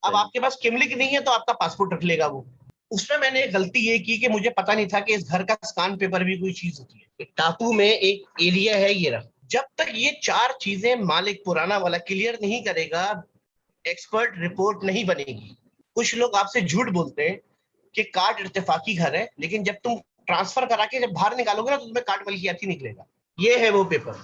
अब आपके पास किमलिक नहीं है तो आपका पासपोर्ट रख लेगा वो। उसमें मैंने गलती ये की कि मुझे पता नहीं था कि इस घर का स्कान पेपर भी कोई चीज होती है। टापू में एक एरिया है ये रहा, जब तक ये 4 चीजें मालिक पुराना वाला क्लियर नहीं करेगा, एक्सपर्ट रिपोर्ट नहीं बनेगी। कुछ लोग आपसे झूठ बोलते हैं कि कार्ड इत्तेफाकी घर है, लेकिन जब तुम ट्रांसफर करा के जब बाहर निकालोगे ना तो तुम्हें कार्ड मलकियाती निकलेगा। ये है वो पेपर,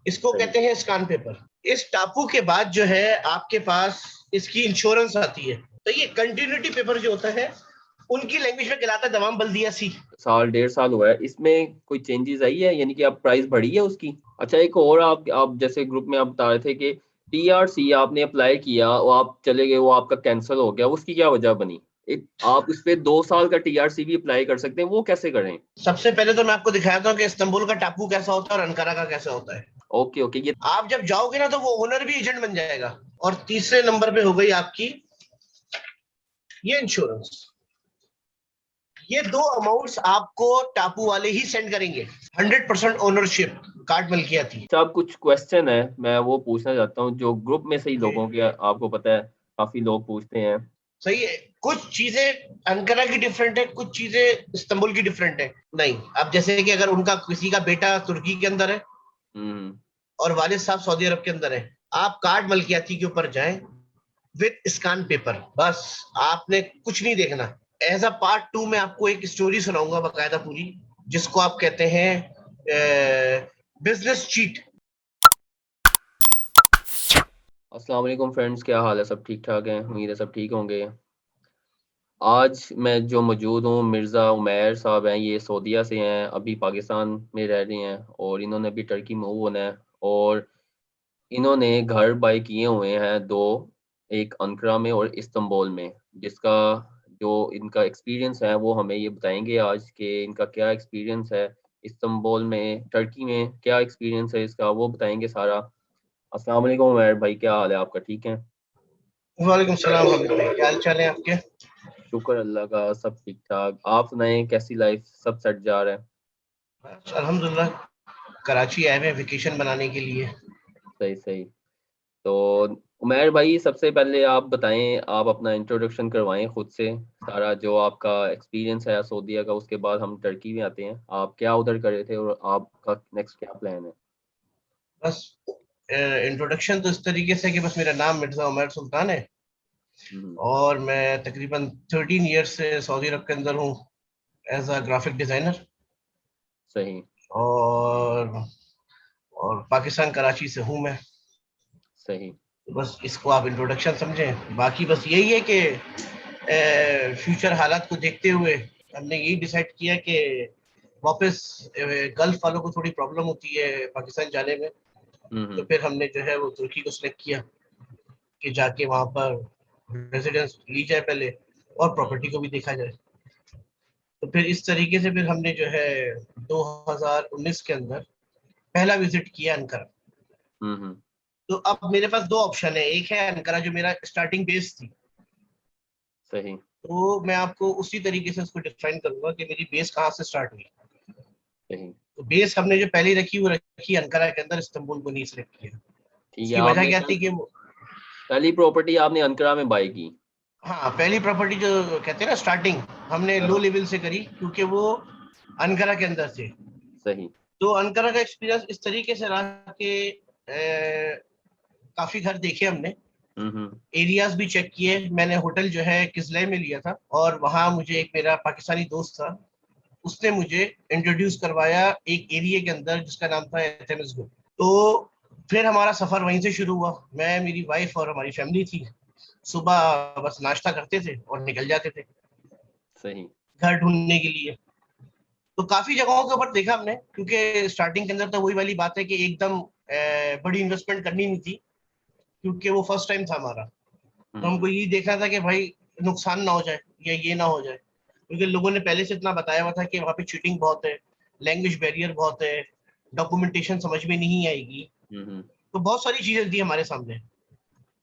इसको कहते हैं स्कान पेपर। इस टापू के बाद जो है आपके पास इसकी इंश्योरेंस आती है। तो ये कंटिन्यूटी पेपर जो होता है उनकी लैंग्वेज में कहलाता है दवाम बल्दिया सी। साल 1.5 साल हुआ है, इसमें कोई चेंजेस आई है, यानी कि आप प्राइस बढ़ी है उसकी? अच्छा, एक और आप जैसे ग्रुप में आप बता रहे थे कि टीआरसी आपने अप्लाई किया और आप चले गए, वो आपका कैंसिल हो गया, उसकी क्या वजह बनी? आप इस पे 2 साल का टीआरसी भी अप्लाई कर सकते हैं, वो कैसे करें? सबसे पहले तो मैं आपको दिखाता हूँ कि इस्तांबुल का टापू कैसा होता है और अंकारा का कैसा होता है। ओके ओके, ये आप जब जाओगे ना तो वो ओनर भी एजेंट बन जाएगा। और तीसरे नंबर पे हो गई आपकी ये इंश्योरेंस। ये 2 अमाउंट्स आपको टापू वाले ही सेंड करेंगे। 100% ओनरशिप, कार्ड मलकियाती। अच्छा, अब कुछ क्वेश्चन है, मैं वो पूछना चाहता हूँ, जो ग्रुप में से ही लोगों के, आपको पता है काफी लोग पूछते हैं। सही है, कुछ चीजें अंकारा की डिफरेंट है, कुछ चीजें इस्तांबुल की डिफरेंट है। नहीं, अब जैसे कि अगर उनका किसी का बेटा तुर्की के अंदर है हम्म। और वालिद साहब सऊदी अरब के अंदर है, आप कार्ड मलकियाती के ऊपर जाएं विद स्कान पेपर, बस आपने कुछ नहीं देखना। एज अ पार्ट 2 में आपको एक स्टोरी सुनाऊंगा बाकायदा पूरी, जिसको आप कहते हैं बिजनेस चीट। अस्सलाम वालेकुम फ्रेंड्स, क्या हाल है? सब ठीक ठाक हैं? उम्मीद है सब ठीक होंगे। आज मैं जो मौजूद हूँ, मिर्ज़ा उमैर साहब हैं, ये सऊदीया से हैं, अभी पाकिस्तान में रह रहे हैं और इन्होंने अभी टर्की मूव होना है। और इन्होंने घर बाय किए हुए हैं 2, एक अंकारा में और इस्तांबुल में, जिसका जो इनका एक्सपीरियंस है वो हमें ये बताएंगे आज कि इनका क्या एक्सपीरियंस है इस्तांबुल में, टर्की में क्या एक्सपीरियंस है इसका, वो बताएंगे सारा। अस्सलाम वालेकुम उमैर भाई, क्या हाल है आपका? ठीक है? वालेकुम सलाम हामिद भाई, क्या हाल चाल है आपके? शुक्र अल्लाह का, सब ठीक ठाक। आप सुनाएं, कैसी लाइफ? सब सेट जा रहा है? अल्हम्दुलिल्लाह, कराची आए हुए वेकेशन बनाने के लिए। सही सही। तो उमैर भाई, सबसे पहले आप बताएं, आप अपना इंट्रोडक्शन करवाएं खुद से, सारा जो आपका एक्सपीरियंस है सऊदीया का, उसके बाद हम टर्की में आते हैं। आप क्या उधर कर रहे थे और आपका नेक्स्ट क्या प्लान है? बस इंट्रोडक्शन तो इस तरीके से कि बस मेरा नाम मिर्जा उमर सुल्तान है हम्म। और मैं तकरीबन 13 ईयर्स से सऊदी अरब के अंदर हूँ एज अ ग्राफिक डिजाइनर। सही और पाकिस्तान कराची से हूँ मैं। सही। तो बस इसको आप इंट्रोडक्शन समझें, बाकी बस यही है कि फ्यूचर हालात को देखते हुए हमने यही डिसाइड किया कि वापस गल्फ वालों को थोड़ी प्रॉब्लम होती है पाकिस्तान जाने में। तो हम्म। फिर हमने जो है वो तुर्की को सिलेक्ट किया कि जाके वहां पर रेजिडेंस ली जाए पहले और प्रॉपर्टी को भी देखा जाए। तो फिर इस तरीके से फिर हमने जो है 2019 के अंदर पहला विजिट किया अनकरा। हम्म। तो अब मेरे पास 2 ऑप्शन है, एक है अनकरा जो मेरा स्टार्टिंग बेस थी। सही तो मैं आपको उसी तरीके से उसको डिफाइन करूंगा कि मेरी बेस कहाँ से स्टार्ट हुई। सही। तो बेस हमने जो पहली रखी वो रखी अनकरा के अंदर, इस्तांबुल को नहीं सिलेक्ट किया। ठीक है। उसकी वजह आपने क्या थी कि पहली प्रॉपर्टी आपने अंकारा में बाय की? हाँ, पहली प्रॉपर्टी जो कहते हैं ना स्टार्टिंग, हमने लो हाँ। लेवल से करी क्योंकि वो अनकरा के अंदर थे। सही। तो अनकरा का एक्सपीरियंस इस तरीके से रहा कि काफी घर देखे हमने, हम्म। एरियाज भी चेक किए। मैंने होटल जो है किसलय में लिया था और वहां मुझे एक मेरा पाकिस्तानी दोस्त था, उसने मुझे इंट्रोड्यूस करवाया एक एरिया के अंदर जिसका नाम था एथेमस ग्रुप। तो फिर हमारा सफर वहीं से शुरू हुआ। मैं, मेरी वाइफ और हमारी फैमिली थी। सुबह बस नाश्ता करते थे और निकल जाते थे सही। घर ढूंढने के लिए। तो काफी जगहों के ऊपर देखा हमने, क्योंकि स्टार्टिंग के अंदर तो वही वाली बात है कि एकदम बड़ी इन्वेस्टमेंट करनी नहीं थी, क्योंकि वो फर्स्ट टाइम था हमारा। तो हमको हम्म। यही देखना था कि भाई नुकसान ना हो जाए या ये ना हो जाए, क्योंकि लोगों ने पहले से इतना बताया हुआ था कि वहाँ पे चीटिंग बहुत है, लैंग्वेज बैरियर बहुत है, डॉक्यूमेंटेशन समझ में नहीं आएगी। हम्म। तो बहुत सारी चीजें थी हमारे सामने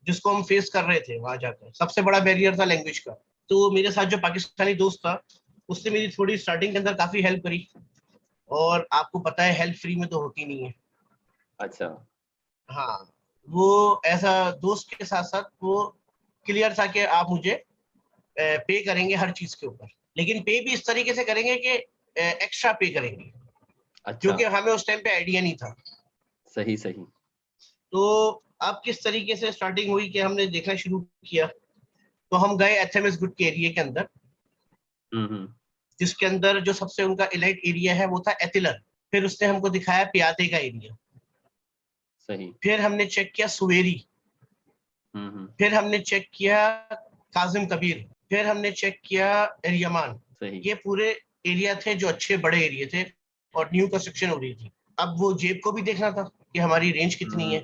जिसको हम फेस कर रहे थे वहां जाकर। सबसे बड़ा बैरियर था लैंग्वेज का। तो मेरे साथ जो पाकिस्तानी दोस्त था उसने मेरी थोड़ी स्टार्टिंग के अंदर काफी हेल्प करी। और आपको पता है हेल्प फ्री में तो होती नहीं है। अच्छा। हाँ, वो ऐसा दोस्त के साथ साथ वो क्लियर था कि आप मुझे पे करेंगे हर चीज के ऊपर, लेकिन पे भी इस तरीके से करेंगे कि एक्स्ट्रा पे करेंगे, अच्छा, क्योंकि हमें उस टाइम पे आइडिया नहीं था। सही सही। तो अब किस तरीके से स्टार्टिंग हुई कि हमने देखना शुरू किया, तो हम गए एचएमएस गुड के एरिया के अंदर, हम्म। जिसके अंदर जो सबसे उनका इलाइट एरिया है वो था एथिलर। फिर उसने हमको दिखाया पियाते का एरिया, सही। फिर हमने चेक किया सुवेरी, हम्म। फिर हमने चेक किया काजिम कबीर, फिर हमने चेक किया एरियामान। सही। ये पूरे एरिया थे जो अच्छे बड़े एरिया थे और न्यू कंस्ट्रक्शन हो रही थी। अब वो जेब को भी देखना था कि हमारी रेंज कितनी है।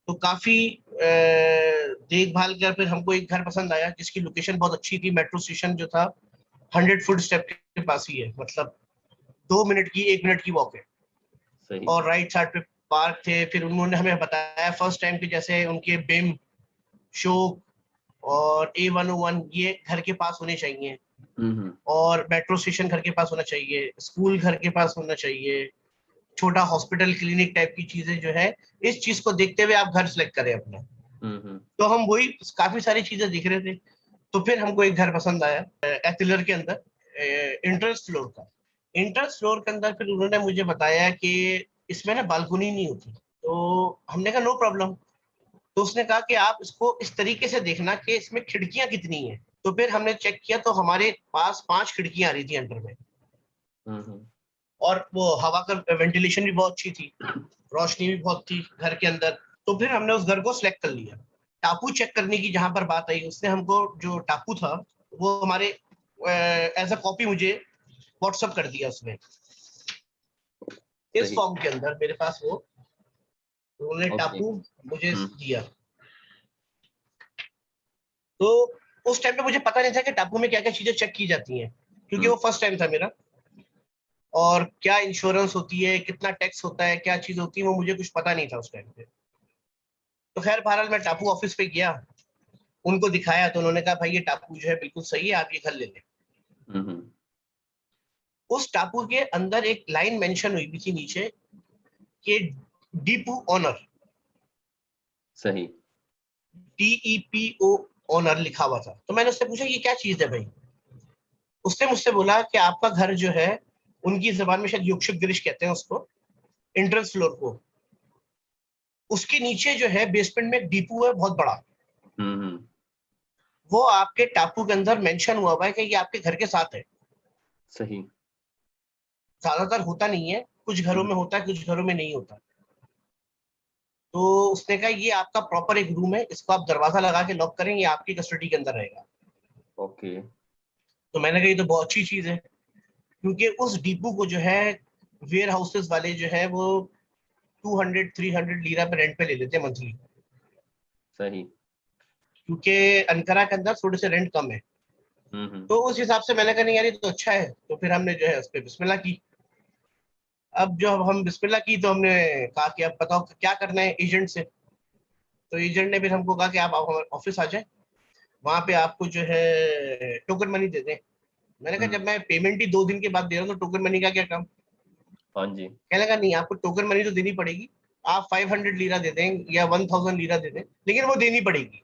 तो काफी देखभाल कर फिर हमको एक घर पसंद आया जिसकी लोकेशन बहुत अच्छी थी। मेट्रो स्टेशन जो था 100 फुट स्टेप के पास ही है, मतलब 2 मिनट की 1 मिनट की वॉक है। सही। और राइट साइड पे पार्क थे। फिर उन्होंने हमें बताया फर्स्ट टाइम के जैसे उनके बिम, शोक और A101 ये घर के पास होने चाहिए, हम्म। और मेट्रो स्टेशन घर के पास होना चाहिए, स्कूल घर के पास होना चाहिए, छोटा हॉस्पिटल क्लिनिक टाइप की चीजें जो है, इस चीज को देखते हुए आप घर सेलेक्ट करें अपना। हम्म। तो हम वही काफी सारी चीजें देख रहे थे। तो फिर हमको एक घर पसंद आया एथिलर के अंदर, इंटरेस्ट फ्लोर का। इंटरेस्ट फ्लोर के अंदर फिर उन्होंने मुझे बताया कि इसमें ना बालकनी नहीं होती। तो हमने कहा नो प्रॉब्लम। तो उसने कहा कि आप इसको इस तरीके से देखना कि इसमें खिड़कियां कितनी हैं। तो फिर हमने चेक किया तो हमारे पास 5 खिड़कियां आ रही थी अंदर में, हम्म। और वो हवा का वेंटिलेशन भी बहुत अच्छी थी, रोशनी भी बहुत थी घर के अंदर। तो फिर हमने उस घर को सिलेक्ट कर लिया। टापू चेक करने की जहां पर बात आई, उसने हमको जो टापू था वो हमारे एज अ कॉपी मुझे व्हाट्सअप कर दिया उसने, इस सही। फॉर्म के अंदर मेरे पास वो उन्होंने ओके। टापू मुझे हम्म दिया। तो उस टाइम पे मुझे पता नहीं था कि टापू में क्या क्या चीजें चेक की जाती हैं, क्योंकि हम्म। वो फर्स्ट टाइम था मेरा। और क्या इंश्योरेंस होती है, कितना टैक्स होता है, क्या चीज होती है, वो मुझे कुछ पता नहीं था उस टाइम पे। तो खैर बहरहाल मैं टापू ऑफिस पे गया, उनको दिखाया, तो उन्होंने कहा भाई ये टापू जो है बिल्कुल सही है, आप ये घर ले लें। हम्म। उस टापू के अंदर एक लाइन मेंशन हुई थी नीचे कि डीपू ओनर, सही। DEPO ओनर लिखा हुआ था। तो मैंने उससे पूछा ये क्या चीज है भाई। उसने मुझसे बोला कि आपका घर जो है, उनकी जबान में शायद युक्षक गिरिश कहते हैं उसको, एंट्रेंस फ्लोर को, उसके नीचे जो है बेसमेंट में एक डीपू है बहुत बड़ा। हम्म। वो आपके टापू के अंदर मेंशन हुआ हुआ है कि ये आपके घर के साथ है। सही। ज्यादातर होता नहीं है, कुछ घरों हम्म। में होता है, कुछ घरों में नहीं होता। तो उसने कहा ये आपका प्रॉपर एक रूम है, इसको आप दरवाजा लगा के लॉक करें, ये आपकी कस्टडी के अंदर रहेगा। ओके। तो मैंने कहा ये तो बहुत अच्छी चीज है, क्योंकि उस डिपो को जो है वेयर हाउसेस वाले जो है वो 200-300 लीरा पे रेंट पे ले लेते हैं मंथली, सही। क्योंकि अनकरा के अंदर थोड़े से रेंट कम है। हम्म। तो उस हिसाब से मैंने कहा नहीं यार ये तो अच्छा है। तो फिर हमने जो है उस पर बिस्मिल्लाह की। अब जो हम बिस्मिल्लाह की तो हमने कहा कि अब बताओ क्या करना है एजेंट से। तो एजेंट ने फिर हमको कहा कि आप हमारे ऑफिस आ जाए, वहां पे आपको जो है टोकन मनी दे दें। मैंने कहा हम्म। जब मैं पेमेंट ही 2 दिन के बाद दे रहा हूँ तो टोकन मनी का क्या काम। हाँ जी। कहने लगा नहीं आपको टोकन मनी तो देनी पड़ेगी, आप 500 लीरा दे दें या 1000 लीरा दे दें, लेकिन वो देनी पड़ेगी।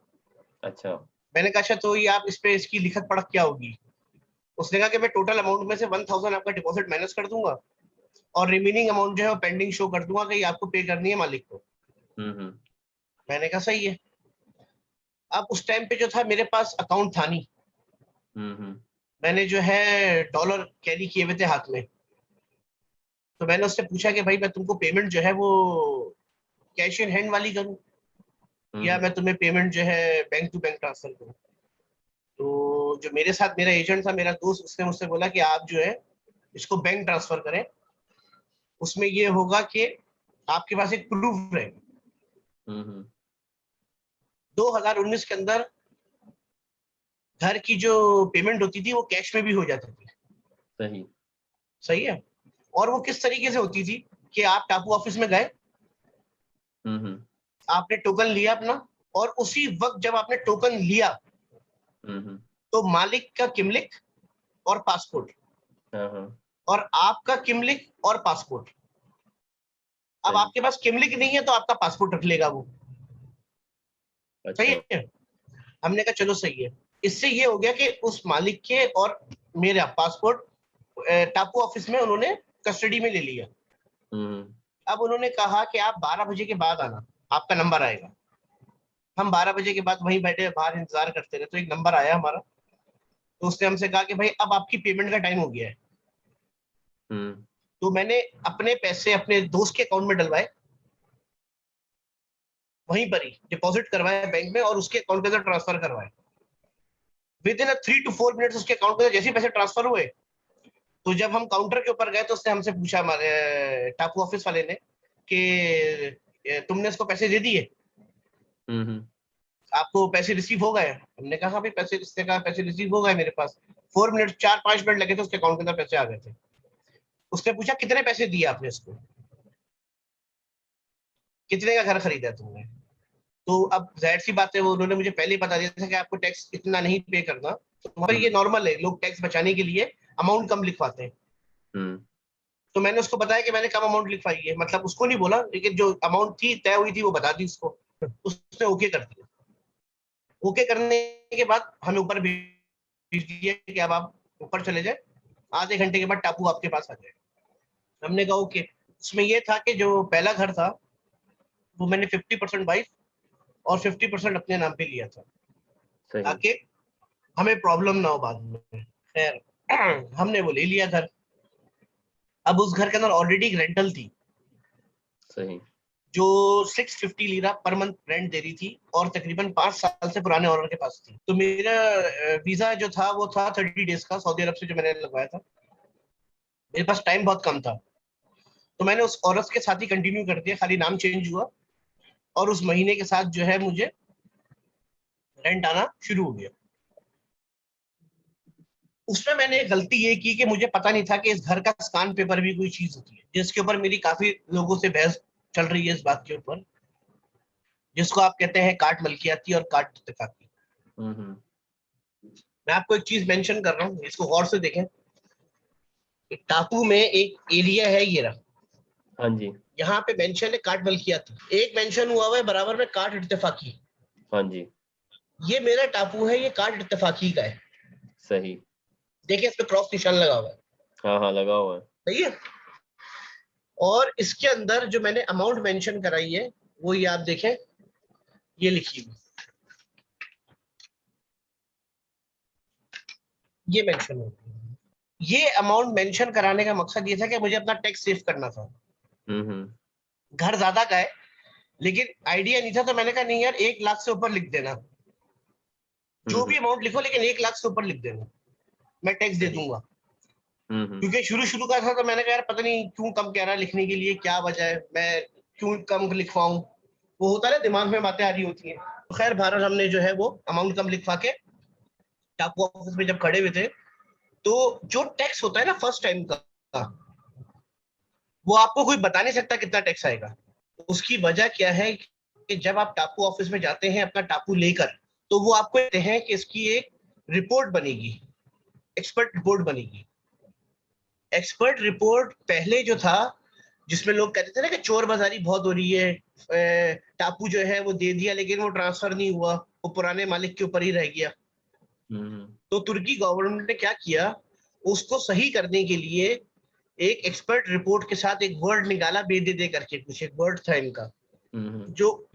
अच्छा। मैंने कहा अच्छा तो ये आप इस पे इसकी लिखत पढ़त क्या होगी। उसने कहा कि मैं टोटल अमाउंट में से 1000 आपका डिपॉजिट माइनस कर दूंगा, और रिमेनिंग अमाउंट जो है वो पेंडिंग शो कर दूंगा कि ये आपको पे करनी है मालिक को। हम्म। मैंने कहा सही है। अब उस टाइम पे जो था मेरे पास अकाउंट था नहीं, हम्म। मैंने जो है डॉलर कैरी किए हुए थे हाथ में। तो मैंने उससे पूछा कि भाई मैं तुमको पेमेंट जो है वो कैश इन हैंड वाली करूं, या हम्म। मैं तुम्हें पेमेंट जो है बैंक टू बैंक ट्रांसफर करूं। तो जो मेरे साथ मेरा एजेंट था, मेरा दोस्त, उसने मुझसे बोला कि आप जो है इसको बैंक ट्रांसफर करें, उसमें ये होगा कि आपके पास एक प्रूफ है। हम्म। 2019 के अंदर घर की जो पेमेंट होती थी वो कैश में भी हो जाती थी। सही। सही है। और वो किस तरीके से होती थी कि आप टापू ऑफिस में गए, हम्म। आपने टोकन लिया अपना, और उसी वक्त जब आपने टोकन लिया हम्म। तो मालिक का किमलिक और पासपोर्ट, हाँ हाँ। और आपका किमलिक और पासपोर्ट। अब सही। आपके पास किमलिक नहीं है तो आपका पासपोर्ट रख लेगा वो। सही अच्छा। है। हमने कहा चलो सही है। इससे ये हो गया कि उस मालिक के और मेरा पासपोर्ट टापू ऑफिस में उन्होंने कस्टडी में ले लिया। अब उन्होंने कहा कि आप 12 बजे के बाद आना, आपका नंबर आएगा। हम 12 बजे के बाद वहीं बैठे बाहर इंतजार करते रहे, तो एक नंबर आया हमारा, तो उसने हमसे कहा कि भाई अब आपकी पेमेंट का टाइम हो गया है। तो मैंने अपने पैसे अपने दोस्त के अकाउंट में डलवाए, वहीं पर ही डिपॉजिट करवाया बैंक में और उसके अकाउंट के अंदर ट्रांसफर करवाए। विद इन 3 to 4 मिनट्स उसके अकाउंट में जैसे पैसे ट्रांसफर हुए, तो जब हम काउंटर के ऊपर गए तो उसने हमसे पूछा, हमारे टापू ऑफिस वाले ने, कि तुमने इसको पैसे दे दिए, आपको पैसे रिसीव हो गए? हमने कहा हाँ भाई पैसे, इसने कहा पैसे रिसीव हो गए मेरे पास। 4 मिनट लगे थे, उसके अकाउंट के अंदर पैसे आ गए थे। उसने पूछा कितने पैसे दिए आपने इसको, कितने का घर खरीदा तुमने? तो अब जाहिर सी बात है, वो उन्होंने मुझे पहले ही बता दिया था कि आपको टैक्स इतना नहीं पे करना। तो हमारे ये नॉर्मल है, लोग टैक्स बचाने के लिए अमाउंट कम लिखवाते हैं। तो मैंने उसको बताया कि मैंने कम अमाउंट लिखवाई है, मतलब उसको नहीं बोला, लेकिन जो अमाउंट थी तय हुई थी वो बता दी उसको। उसने ओके कर दिया। ओके करने के बाद हमें ऊपर भेज दिया कि अब आप ऊपर चले जाए, आधे घंटे के बाद टापू आपके पास आ जाए। हमने कहा ओके। उसमें ये था कि जो पहला घर था वो मैंने 50% वाइफ और 50% अपने नाम पे लिया था, ताकि हमें प्रॉब्लम ना हो बाद में। खैर हमने वो ले लिया घर। अब उस घर के अंदर ऑलरेडी रेंटल थी, सही, जो 650 लीरा पर मंथ रेंट दे रही थी और तकरीबन 5 साल से पुराने ऑनर के पास थी। तो मेरा वीजा जो था वो था 30 डेज का, सऊदी अरब से जो मैंने लगवाया था। मेरे पास टाइम बहुत कम था, तो मैंने उस औरत के साथ ही कंटिन्यू कर दिया, खाली नाम चेंज हुआ और उस महीने के साथ जो है मुझे रेंट आना शुरू हो गया। उसमें मैंने गलती ये की कि मुझे पता नहीं था कि इस घर का स्कान पेपर भी कोई चीज होती है, जिसके ऊपर मेरी काफी लोगों से बहस चल रही है इस बात के ऊपर, जिसको आप कहते हैं काट मलकियाती और काट इत्तेफाकी। मैं आपको एक चीज मेंशन कर रहा हूँ, इसको गौर से देखें। टापू में एक एरिया है ये रहा, हाँ जी, यहाँ पे मेंशन है काट मलकियाती, एक मेंशन हुआ हुआ है बराबर में काट इत्तेफाकी। हाँ जी, ये मेरा टापू है, ये काट इत्तेफाकी का है। सही, देखिए इस पे क्रॉस निशान लगा हुआ है, हाँ हाँ लगा हुआ है। सही है। और इसके अंदर जो मैंने अमाउंट मेंशन कराई है वो ये आप देखें, ये लिखी हुई, ये मेंशन है। ये अमाउंट मेंशन कराने का मकसद ये था कि मुझे अपना टैक्स सेव करना था। घर ज्यादा का है लेकिन आइडिया नहीं था, तो मैंने कहा नहीं यार 1 लाख से ऊपर लिख देना, जो भी अमाउंट लिखो लेकिन 1 लाख से ऊपर लिख देना, मैं टैक्स दे दूंगा। क्योंकि शुरू शुरू का था, तो मैंने कहा यार पता नहीं क्यों कम कह रहा है लिखने के लिए, क्या वजह है, मैं क्यों कम लिखवाऊं। वो होता है दिमाग में बातें आ रही होती हैं। तो खैर भारत हमने जो है वो अमाउंट कम लिखवा के टापू ऑफिस में जब खड़े हुए थे, तो जो टैक्स होता है ना फर्स्ट टाइम का, वो आपको कोई बता नहीं सकता कितना टैक्स आएगा। उसकी वजह क्या है कि जब आप टापू ऑफिस में जाते हैं अपना टापू लेकर, तो वो आपको कहते हैं कि इसकी एक रिपोर्ट बनेगी, एक्सपर्ट रिपोर्ट बनेगी। एक्सपर्ट रिपोर्ट पहले जो था, जिसमें लोग कहते थे ना कि चोर बाजारी बहुत हो रही है, टापू जो है वो दे दिया लेकिन वो ट्रांसफर नहीं हुआ, वो पुराने मालिक के ऊपर ही रह गया। तो तुर्की गवर्नमेंट ने क्या किया, उसको सही करने के लिए एक एक्सपर्ट रिपोर्ट के साथ एक वर्ड निकाला, बेदे करके कुछ एक वर्ड था इनका, जो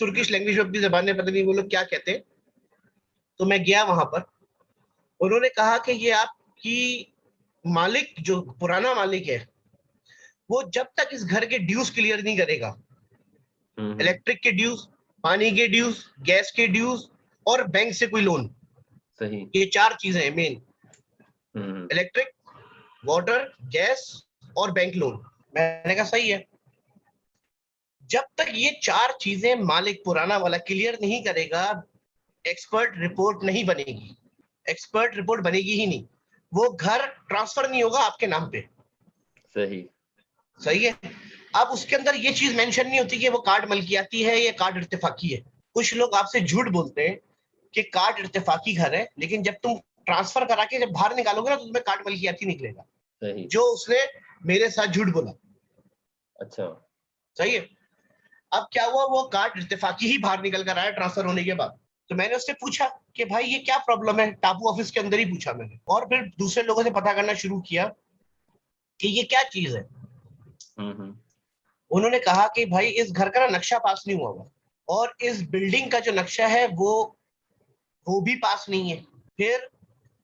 तुर्किश लैंग्वेज में अपनी जबान में पता नहीं वो लोग क्या कहते हैं। तो मैं गया वहां पर, उन्होंने कहा कि ये आपकी मालिक जो पुराना मालिक है, वो जब तक इस घर के ड्यूज क्लियर नहीं करेगा, इलेक्ट्रिक के ड्यूज, पानी के ड्यूज, गैस के ड्यूज और बैंक से कोई लोन, सही, ये 4 चीजें हैं मेन, इलेक्ट्रिक, वाटर, गैस और बैंक लोन। मैंने कहा सही है। जब तक ये 4 चीजें मालिक पुराना वाला क्लियर नहीं करेगा, एक्सपर्ट रिपोर्ट नहीं बनेगी। एक्सपर्ट रिपोर्ट बनेगी ही नहीं, वो घर ट्रांसफर नहीं होगा आपके नाम पे। सही, सही है। अब उसके अंदर ये चीज मेंशन नहीं होती कि वो कार्ड मलकियाती है या कार्ड इत्तेफाकी है। कुछ लोग आपसे झूठ बोलते हैं कि कार्ड इत्तेफाकी घर है, लेकिन जब तुम ट्रांसफर करा के जब बाहर निकालोगे ना, तो तुम्हें कार्ड मलकियाती निकलेगा। सही, जो उसने मेरे साथ झूठ बोला। अच्छा, सही है। अब क्या हुआ, वो कार्ड इत्तेफाकी ही बाहर निकल कर आया ट्रांसफर होने के बाद। तो मैंने उससे पूछा कि भाई ये क्या प्रॉब्लम है, टापू ऑफिस के अंदर ही पूछा मैंने, और फिर दूसरे लोगों से पता करना शुरू किया कि ये क्या चीज है। उन्होंने कहा कि भाई इस घर का ना नक्शा पास नहीं हुआ हुआ, और इस बिल्डिंग का जो नक्शा है वो भी पास नहीं है। फिर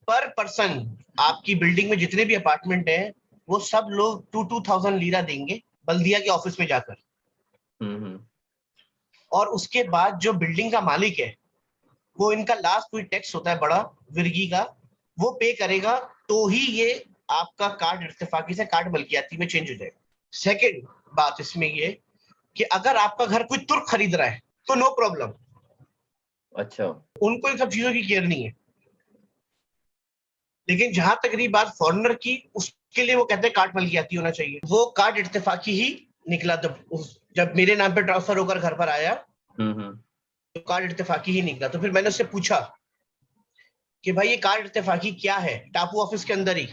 पर पर्सन आपकी बिल्डिंग में जितने भी अपार्टमेंट हैं वो सब लोग 2,000 लीरा देंगे बल्दिया के ऑफिस में जाकर, और उसके बाद जो बिल्डिंग का मालिक है वो इनका लास्ट कोई टैक्स होता है बड़ा विरगी का, वो पे करेगा, तो ही ये आपका कार्ड इत्तेफाकी से कार्ड मलकियाती में चेंज हो जाएगा। सेकंड बात इसमें ये कि अगर आपका घर कोई तुर्क खरीद रहा है तो नो प्रॉब्लम। अच्छा, उनको इन सब चीजों की केयर नहीं है। लेकिन जहां तक रही बात फॉरेनर की, उसके लिए वो कहते हैं कार्ड मलकियाती होना चाहिए। वो कार्ड इत्तेफाकी ही निकला। जब मेरे नाम पे ट्रांसफर होकर घर पर आया तो कार्ड इत्तेफाकी ही निकला। तो फिर मैंने उससे पूछा कि भाई ये कार्ड इत्तेफाकी क्या है, टापू ऑफिस के अंदर ही।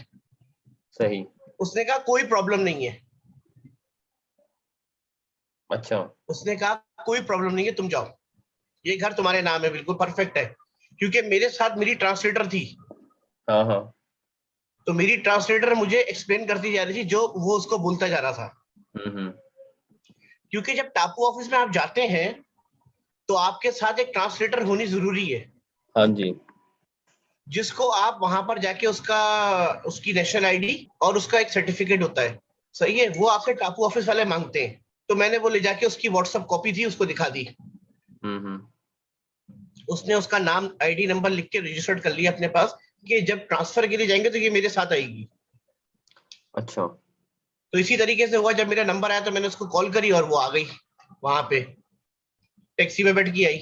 सही। उसने कहा कोई प्रॉब्लम नहीं है। अच्छा। उसने कहा कोई प्रॉब्लम नहीं है, तुम जाओ, ये घर तुम्हारे नाम है, बिल्कुल परफेक्ट है। क्योंकि मेरे साथ मेरी ट्रांसलेटर थी। हाँ हाँ। तो मेरी ट्रांसलेटर मुझे एक्सप्लेन करती जा रही थी जो वो उसको बोलता जा रहा था। क्योंकि जब टापू ऑफिस में आप जाते हैं तो आपके साथ एक ट्रांसलेटर होनी जरूरी है। हाँ जी। जिसको आप वहां पर जाके उसकी नेशनल आईडी और उसका एक सर्टिफिकेट होता है, सही है, वो आपसे टापू ऑफिस वाले मांगते हैं। तो मैंने वो ले जाके उसकी व्हाट्सएप कॉपी थी उसको दिखा दी। उसने उसका नाम आईडी नंबर लिख के रजिस्टर्ड कर लिया अपने पास कि जब ट्रांसफर के लिए जाएंगे तो ये मेरे साथ आएगी। अच्छा। तो इसी तरीके से हुआ, जब मेरा नंबर आया तो मैंने उसको कॉल करी और वो आ गई, वहां पे टैक्सी में बैठ के आई।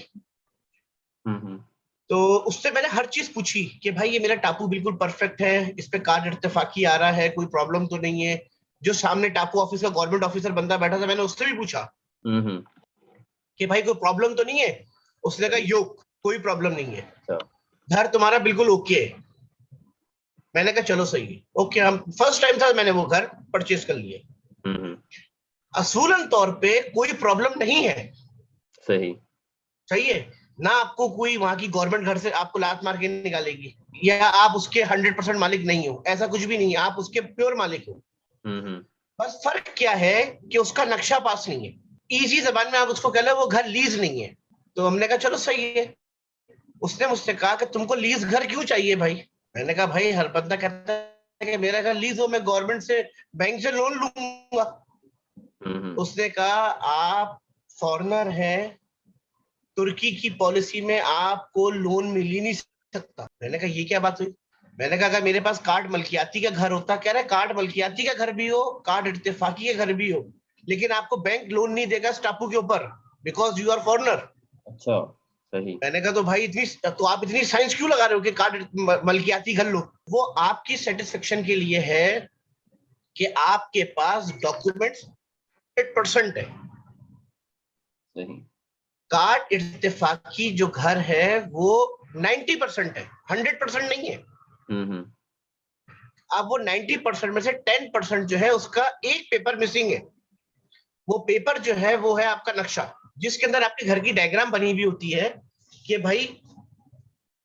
तो उससे मैंने हर चीज पूछी कि भाई ये मेरा टापू बिल्कुल परफेक्ट है, इस पे कार्ड इत्तेफाकी आ रहा है, कोई प्रॉब्लम तो नहीं है। जो सामने टापू ऑफिस का गवर्नमेंट ऑफिसर बंदा बैठा था मैंने उससे भी पूछा कि भाई कोई प्रॉब्लम तो नहीं है। उसने कहा यो कोई प्रॉब्लम नहीं है, घर तुम्हारा बिल्कुल ओके है। मैंने कहा चलो सही है, ओके। हम फर्स्ट टाइम था मैंने वो घर परचेज कर लिए। असूलन तौर पे कोई प्रॉब्लम नहीं है। सही। सही है ना, आपको कोई वहां की गवर्नमेंट घर से आपको लात मार के निकालेगी, या आप उसके 100% मालिक नहीं हो, ऐसा कुछ भी नहीं है, आप उसके प्योर मालिक हो। बस फर्क क्या है कि उसका नक्शा पास नहीं है। इजी जबान में आप उसको कह लो वो घर लीज नहीं है। तो हमने कहा चलो सही है। उसने मुझसे कहा कि तुमको लीज घर क्यों चाहिए भाई। मैंने कहा भाई हर बंदा कहता है कि मेरा घर लीज हो, मैं गवर्नमेंट से बैंक से लोन लूंगा। उसने कहा आप फॉरेनर हैं, तुर्की की पॉलिसी में आपको लोन मिल ही नहीं सकता। मैंने कहा ये क्या बात हुई। मैंने कहा अगर मेरे पास कार्ड मलकियाती का घर होता, कह रहा है कार्ड मलकियाती का घर भी हो, कार्ड इत्तेफाकी का घर भी हो, लेकिन आपको बैंक लोन नहीं देगा इस टापू के ऊपर, बिकॉज यू आर फॉरेनर। अच्छा। सही। मैंने कहा तो भाई तो आप इतनी साइंस क्यों लगा रहे हो कि कार्ड मलकियाती घर लो। वो आपकी सेटिस्फेक्शन के लिए है कि आपके पास डॉक्यूमेंट्स 100% है। सही। कार्ड इत्तेफाकी जो घर है वो 90% है, 100% नहीं है। अब वो 90% में से 10% जो है उसका एक पेपर मिसिंग है। वो पेपर जो है वो है आपका नक्शा, जिसके अंदर आपके घर की डायग्राम बनी हुई होती है कि भाई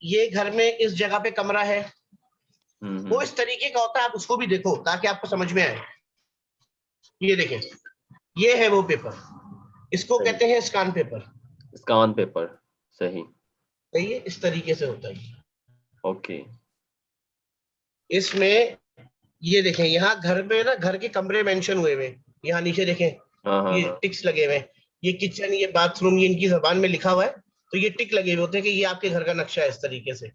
ये घर में इस जगह पे कमरा है। वो इस तरीके का होता है, आप उसको भी देखो ताकि आपको समझ में आए। ये देखें, ये है वो पेपर, इसको कहते हैं स्कान पेपर। Scan paper. सही। सही है, इस तरीके से होता है। ओके। इसमें ये देखें, यहाँ घर में ना घर के कमरे मेंशन हुए हुए, यहाँ नीचे देखें ये टिक्स लगे हुए, ये किचन, ये बाथरूम, ये इनकी जबान में लिखा हुआ है। तो ये टिक लगे हुए होते हैं कि ये आपके घर का नक्शा है। इस तरीके से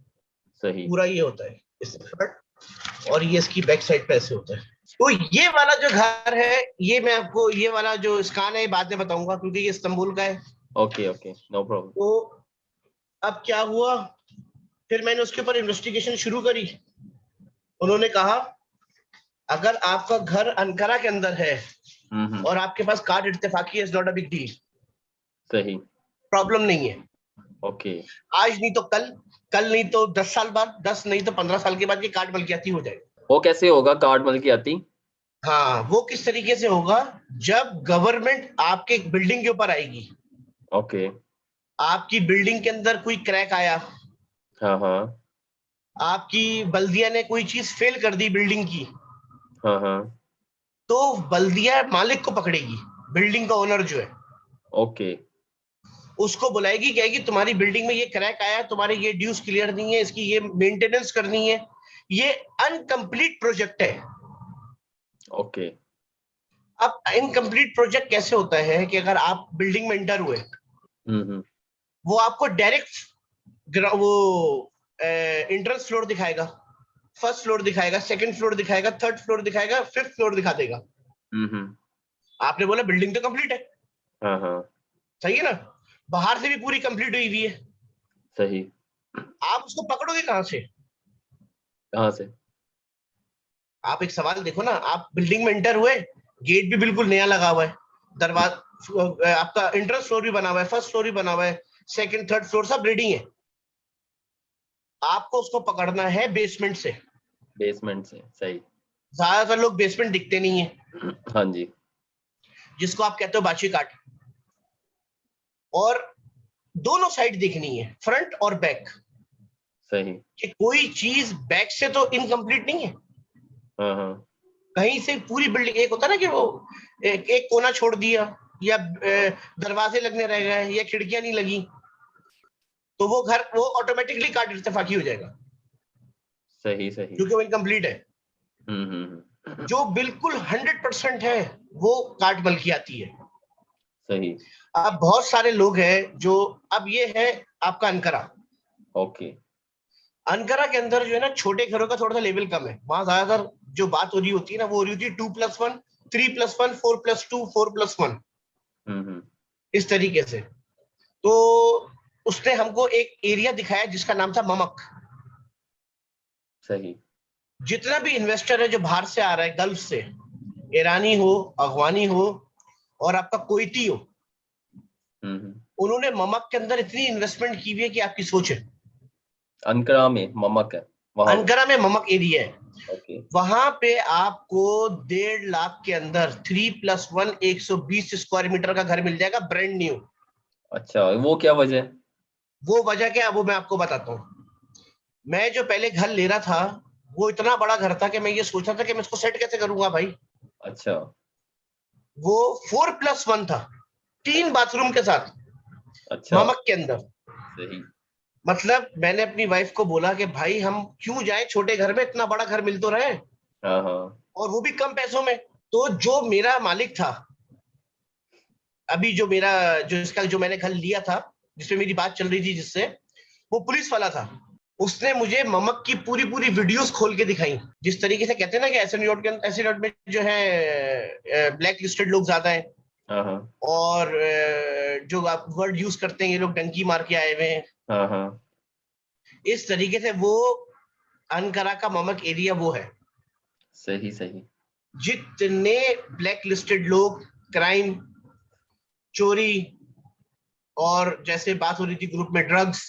सही। पूरा ये होता है इस फ्रंट, और ये इसकी बैक साइड पे ऐसे होता है। तो ये वाला जो घर है, ये मैं आपको ये वाला जो स्कान है बाद में बताऊंगा क्योंकि ये इस्तांबुल का है। Okay okay, no problem. तो अब क्या हुआ, फिर मैंने उसके ऊपर इन्वेस्टिगेशन शुरू करी। उन्होंने कहा अगर आपका घर अंकारा के अंदर है और आपके पास कार्ड इत्तेफाकी है, it's not a big deal. सही। प्रॉब्लम नहीं है। ओके। आज नहीं तो कल, कल नहीं तो 10 साल बाद, 10 नहीं तो 15 साल के बाद ये कार्ड मलकियाती हो जाएगा। वो कैसे होगा कार्ड मलकियाती? हाँ, वो किस तरीके से होगा, जब गवर्नमेंट आपके बिल्डिंग के ऊपर आएगी। ओके। आपकी बिल्डिंग के अंदर कोई क्रैक आया, हाँ हाँ आपकी बल्दिया ने कोई चीज फेल कर दी बिल्डिंग की, हाँ हाँ। तो बल्दिया मालिक को पकड़ेगी, बिल्डिंग का ओनर जो है ओके। उसको बुलाएगी, कहेगी तुम्हारी बिल्डिंग में ये क्रैक आया है, तुम्हारे ये ड्यूज क्लियर नहीं है, इसकी ये मेंटेनेंस करनी है, ये अनकंप्लीट प्रोजेक्ट है। ओके। अब इनकम्प्लीट प्रोजेक्ट कैसे होता है कि अगर आप बिल्डिंग में एंटर हुए, हम्म। वो आपको डायरेक्ट वो एंट्रेंस फ्लोर दिखाएगा, फर्स्ट फ्लोर दिखाएगा, सेकंड फ्लोर दिखाएगा, थर्ड फ्लोर दिखाएगा, फिफ्थ फ्लोर दिखा देगा। हम्म। आपने बोला बिल्डिंग तो कंप्लीट है, हाँ हाँ। सही है ना, बाहर से भी पूरी कंप्लीट हुई हुई है, सही। आप उसको पकड़ोगे कहां से? कहाँ से? आप एक सवाल देखो ना, आप बिल्डिंग में एंटर हुए, गेट भी बिल्कुल नया लगा हुआ है, दरवाजा, आपका एंट्रेंस फ्लोर भी बना हुआ है, फर्स्ट फ्लोर भी बना हुआ है, सेकंड थर्ड फ्लोर सब रेडी है, आपको उसको पकड़ना है बेसमेंट से। बेसमेंट से, सही। ज्यादातर लोग बेसमेंट दिखते नहीं है, हाँ जी। जिसको आप कहते हो बाची काट, और दोनों साइड दिखनी है, फ्रंट और बैक, सही। कि कोई चीज बैक से तो इनकम्प्लीट नहीं है, हाँ हाँ कहीं से पूरी बिल्डिंग, एक होता ना कि वो एक कोना छोड़ दिया, या दरवाजे लगने रह गए, या खिड़कियां नहीं लगी, तो वो घर वो ऑटोमेटिकली कार्ड इत्तेफाकी हो जाएगा, सही सही। क्योंकि वो इनकम्प्लीट है। जो बिल्कुल 100% है, वो कार्ड बल्कि आती है। सही। अब बहुत सारे लोग हैं जो, अब ये है आपका अनकरा, ओके। अनकरा के अंदर जो है ना, छोटे घरों का थोड़ा सा लेवल कम है, वहां ज्यादातर जो बात हो रही होती है ना, वो हो रही होती है 2+1, 3+1, 4+2, 4+1, हम्म। इस तरीके से। तो उसने हमको एक एरिया दिखाया जिसका नाम था ममक। सही। जितना भी इन्वेस्टर है जो बाहर से आ रहा है, गल्फ से, ईरानी हो, अफगानी हो, और आपका कोईटी हो, हम्म। उन्होंने ममक के अंदर इतनी इन्वेस्टमेंट की हुई है कि आपकी सोच है। अनकरा में ममक है वहां पे? अनकरा में ममक एरिया है, ओके। वहां पे आपको 1.5 लाख के अंदर 3+1 120 स्क्वायर मीटर का घर मिल जाएगा, ब्रांड न्यू। अच्छा, वो क्या वजह है? वो वजह क्या है वो मैं आपको बताता हूँ। मैं जो पहले घर ले रहा था, वो इतना बड़ा घर था कि मैं ये सोच रहा था कि मैं इसको सेट कैसे करूंगा भाई। अच्छा। वो 4+1 था, 3 बाथरूम के साथ, अच्छा। ममक के अंदर। सही। मतलब मैंने अपनी वाइफ को बोला कि भाई हम क्यों जाएं छोटे घर में, इतना बड़ा घर मिल तो रहे, हाँ हाँ। और वो भी कम पैसों में। तो जो मेरा मालिक था, अभी जो मेरा जो इसका जो मैंने घर लिया था, जिसमें मेरी बात चल रही थी जिससे, वो पुलिस वाला था। उसने मुझे ममक की पूरी पूरी वीडियोस खोल के दिखाई, जिस तरीके से कहते हैं ना कि ऐसे रोड में जो है ब्लैक लिस्टेड लोग ज्यादा हैं, हाँ हाँ और जो आप वर्ड यूज करते हैं, ये लोग डंकी मार के आए हुए हैं, हाँ हाँ। इस तरीके से वो अनकरा का ममक एरिया वो है। सही सही। जितने ब्लैक लिस्टेड लोग, क्राइम, चोरी, और जैसे बात हो रही थी ग्रुप में ड्रग्स,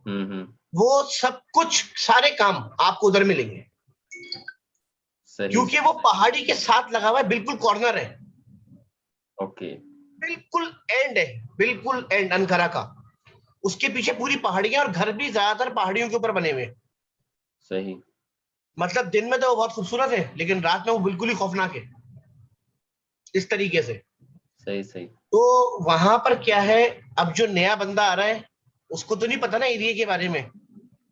हम्म। वो सब कुछ सारे काम आपको उधर मिलेंगे, सही क्योंकि वो सही। पहाड़ी के साथ लगा हुआ है, बिल्कुल कॉर्नर है, ओके। बिल्कुल एंड है, बिल्कुल एंड अनकरा का। उसके पीछे पूरी पहाड़ियां, और घर भी ज्यादातर पहाड़ियों के ऊपर बने हुए हैं। सही। मतलब दिन में तो वो बहुत खूबसूरत है, लेकिन रात में वो बिल्कुल ही खौफनाक है, इस तरीके से। सही सही। तो वहां पर क्या है, अब जो नया बंदा आ रहा है, उसको तो नहीं पता ना एरिया के बारे में।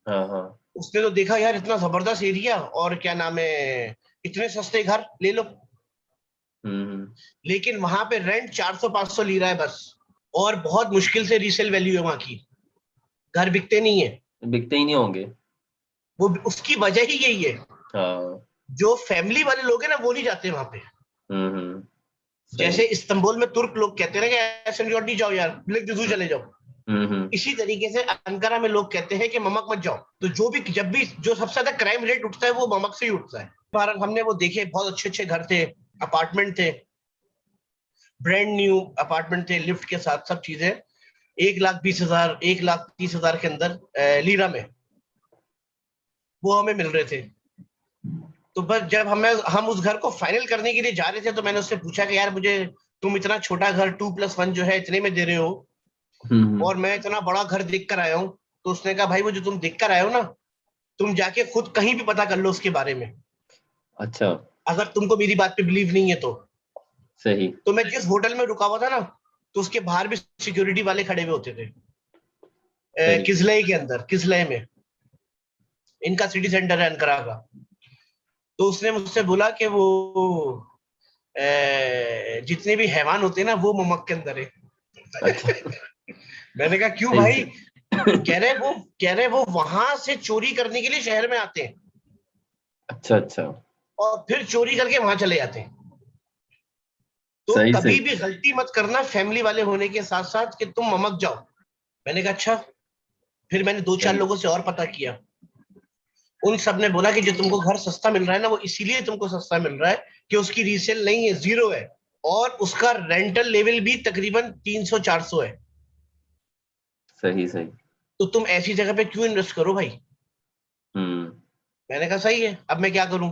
हाँ हाँ। उसने तो देखा यार इतना जबरदस्त एरिया, और क्या नाम है, इतने सस्ते घर ले लो। हम्म। लेकिन वहां पे रेंट 400-500 ले रहा है बस, और बहुत मुश्किल से रीसेल वैल्यू है वहां की, घर बिकते नहीं है। बिकते ही नहीं होंगे। वो उसकी वजह ही यही है, हाँ। जो फैमिली वाले लोग हैं ना, वो नहीं जाते वहां पे। हम्म। सही। जैसे इस्तांबुल में तुर्क लोग कहते हैं ना कि ऐसे नहीं जाओ यार, ब्लिक दिजू चले जाओ, हम्म। इसी तरीके से अंकारा में लोग कहते हैं कि ममक मत जाओ। तो जो भी जब भी जो सबसे ज्यादा क्राइम रेट उठता है, वो ममक से ही उठता है। भारत हमने वो देखे, बहुत अच्छे अच्छे घर थे, अपार्टमेंट थे, ब्रांड न्यू अपार्टमेंट थे, लिफ्ट के साथ सब चीजें, 1,20,000, 1,30,000 के अंदर लीरा में वो हमें मिल रहे थे। तो बस जब हम उस घर को फाइनल करने के लिए जा रहे थे, तो मैंने उससे पूछा कि यार मुझे, तुम इतना छोटा घर 2+1 जो है इतने में दे रहे हो, और मैं इतना बड़ा घर देख कर आया हूँ। तो उसने कहा भाई वो जो तुम देख कर आए हो ना, तुम जाके खुद कहीं भी पता कर लो उसके बारे में, अच्छा, अगर तुमको मेरी बात पे बिलीव नहीं है तो। सही। तो मैं जिस होटल में रुका हुआ था ना, तो उसके बाहर भी सिक्योरिटी वाले खड़े हुए होते थे, सही। किसलय के अंदर, किसलय में इनका सिटी सेंटर है अनकरा का। तो उसने मुझसे बोला कि वो जितने भी हैवान होते हैं ना वो ममक के अंदर है। अच्छा। मैंने कहा क्यों सही भाई? से। कह रहे वो वहां से चोरी करने के लिए शहर में आते हैं अच्छा अच्छा। और फिर चोरी करके वहां चले जाते हैं। तो सही कभी सही। भी गलती मत करना फैमिली वाले होने के साथ साथ कि तुम ममक जाओ। मैंने कहा अच्छा। फिर मैंने दो चार सही लोगों से और पता किया। उन सब ने बोला कि जो तुमको घर सस्ता मिल रहा है ना, वो इसीलिए तुमको सस्ता मिल रहा है कि उसकी रीसेल नहीं है, जीरो है। और उसका रेंटल लेवल भी तकरीबन 300-400 है। सही। सही। तो तुम ऐसी जगह पे क्यों इन्वेस्ट करो भाई? हम्म। मैंने कहा सही है, अब मैं क्या करूं?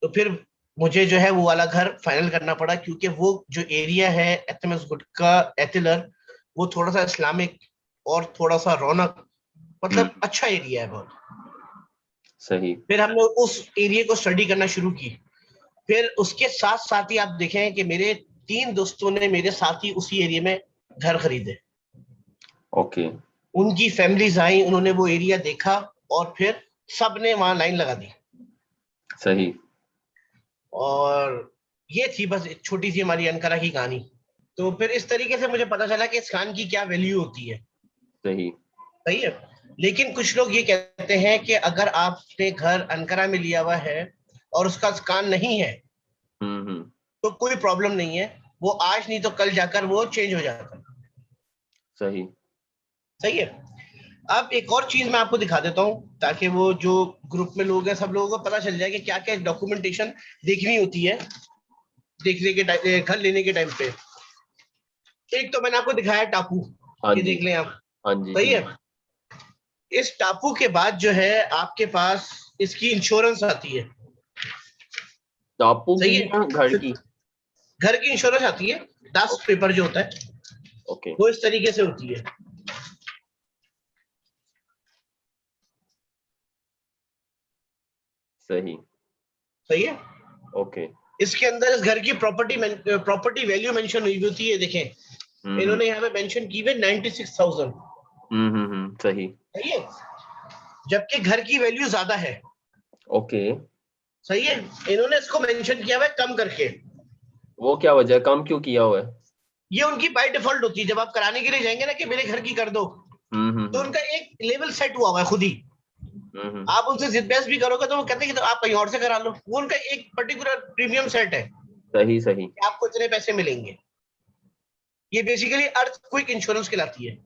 तो फिर मुझे जो है वो वाला घर फाइनल करना पड़ा, क्योंकि वो जो एरिया है एचएमएस गुटका एथिलर, वो थोड़ा सा इस्लामिक और थोड़ा सा रौनक, मतलब हम्म। अच्छा एरिया है बहुत। सही। फिर हमने उस एरिया को स्टडी करना शुरू की। फिर उसके साथ साथ ही आप देखें कि मेरे 3 दोस्तों ने मेरे साथ ही उसी एरिया में घर खरीदे। ओके। उनकी फैमिलीज आई, उन्होंने वो एरिया देखा और फिर सबने वहां लाइन लगा दी। सही। और ये थी बस एक छोटी सी हमारी अनकरा की कहानी। तो फिर इस तरीके से मुझे पता चला कि इस खान की क्या वैल्यू होती है। सही। सही है। लेकिन कुछ लोग ये कहते हैं कि अगर आपने घर अनकरा में लिया हुआ है और उसका कान नहीं है, हम्म। तो कोई प्रॉब्लम नहीं है, वो आज नहीं तो कल जाकर वो चेंज हो जाता है। सही। सही है। अब एक और चीज मैं आपको दिखा देता हूँ, ताकि वो जो ग्रुप में लोग हैं सब लोगों को पता चल जाए कि क्या क्या डॉक्यूमेंटेशन देखनी होती है देखने के टाइम, घर लेने के टाइम पे। एक तो मैंने आपको दिखाया टापू, हाँ ये जी। देख लें आप। हाँ जी सही जी। है। इस टापू के बाद जो है आपके पास इसकी इंश्योरेंस आती है। टापू की सही है। या घर की? घर की इंश्योरेंस आती है, ओ- डास्ट पेपर जो होता है ओके। वो इस तरीके से होती है। सही। सही है। ओके। इसके अंदर इस घर की प्रॉपर्टी वैल्यू मेंशन हुई होती है, देखें हम्म। इन्होंने यहाँ पे मेंशन की हुई 96,000। सही। सही है। जबकि घर की वैल्यू ज्यादा है। ओके। सही है। इन्होंने इसको मेंशन किया हुआ है कम करके। वो क्या वजह है, कम क्यों किया हुआ है? ये उनकी बाय डिफॉल्ट होती है, जब आप कराने के लिए जाएंगे ना कि मेरे घर की कर दो, तो हम्म। उनका एक लेवल सेट हुआ हुआ है खुद ही। हम्म। आप उनसे जिद बहस भी करोगे तो वो कहते हैं कि तो आप कहीं और से करा लो, वो उनका एक पर्टिकुलर प्रीमियम सेट है सही सही। कि आपको इतने पैसे मिलेंगे। ये बेसिकली अर्थक्वेक इंश्योरेंस कहलाती है।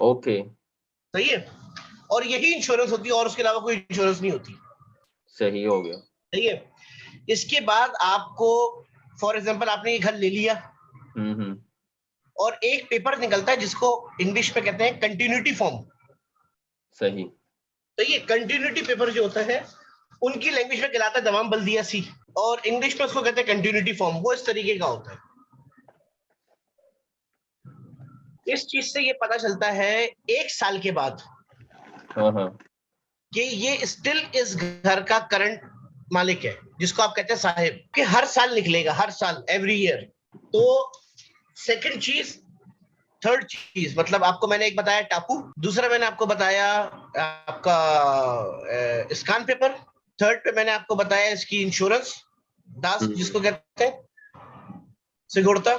ओके। सही है। और यही इंश्योरेंस होती है और उसके अलावा कोई इंश्योरेंस नहीं होती। सही हो गया। सही है। इसके बाद आपको, फॉर एग्जाम्पल आपने ये घर ले लिया हम्म। और एक पेपर निकलता है जिसको इंग्लिश में कहते हैं कंटिन्यूटी फॉर्म। सही। तो ये कंटिन्यूटी पेपर जो होता है, उनकी लैंग्वेज में कहलाता है दवाम बल्दिया सी, और इंग्लिश में उसको कहते हैं कंटिन्यूटी फॉर्म। वो इस तरीके का होता है। इस चीज से ये पता चलता है 1 साल के बाद हाँ हाँ। कि ये स्टिल इस घर का करंट मालिक है, जिसको आप कहते हैं साहिब, कि हर साल निकलेगा, हर साल, एवरी ईयर। तो सेकंड चीज, थर्ड चीज, मतलब आपको मैंने एक बताया टापू, दूसरा मैंने आपको बताया आपका स्कान पेपर, थर्ड पे मैंने आपको बताया इसकी इंश्योरेंस, दास हम्म। जिसको कहते हैं, सिगुड़ता।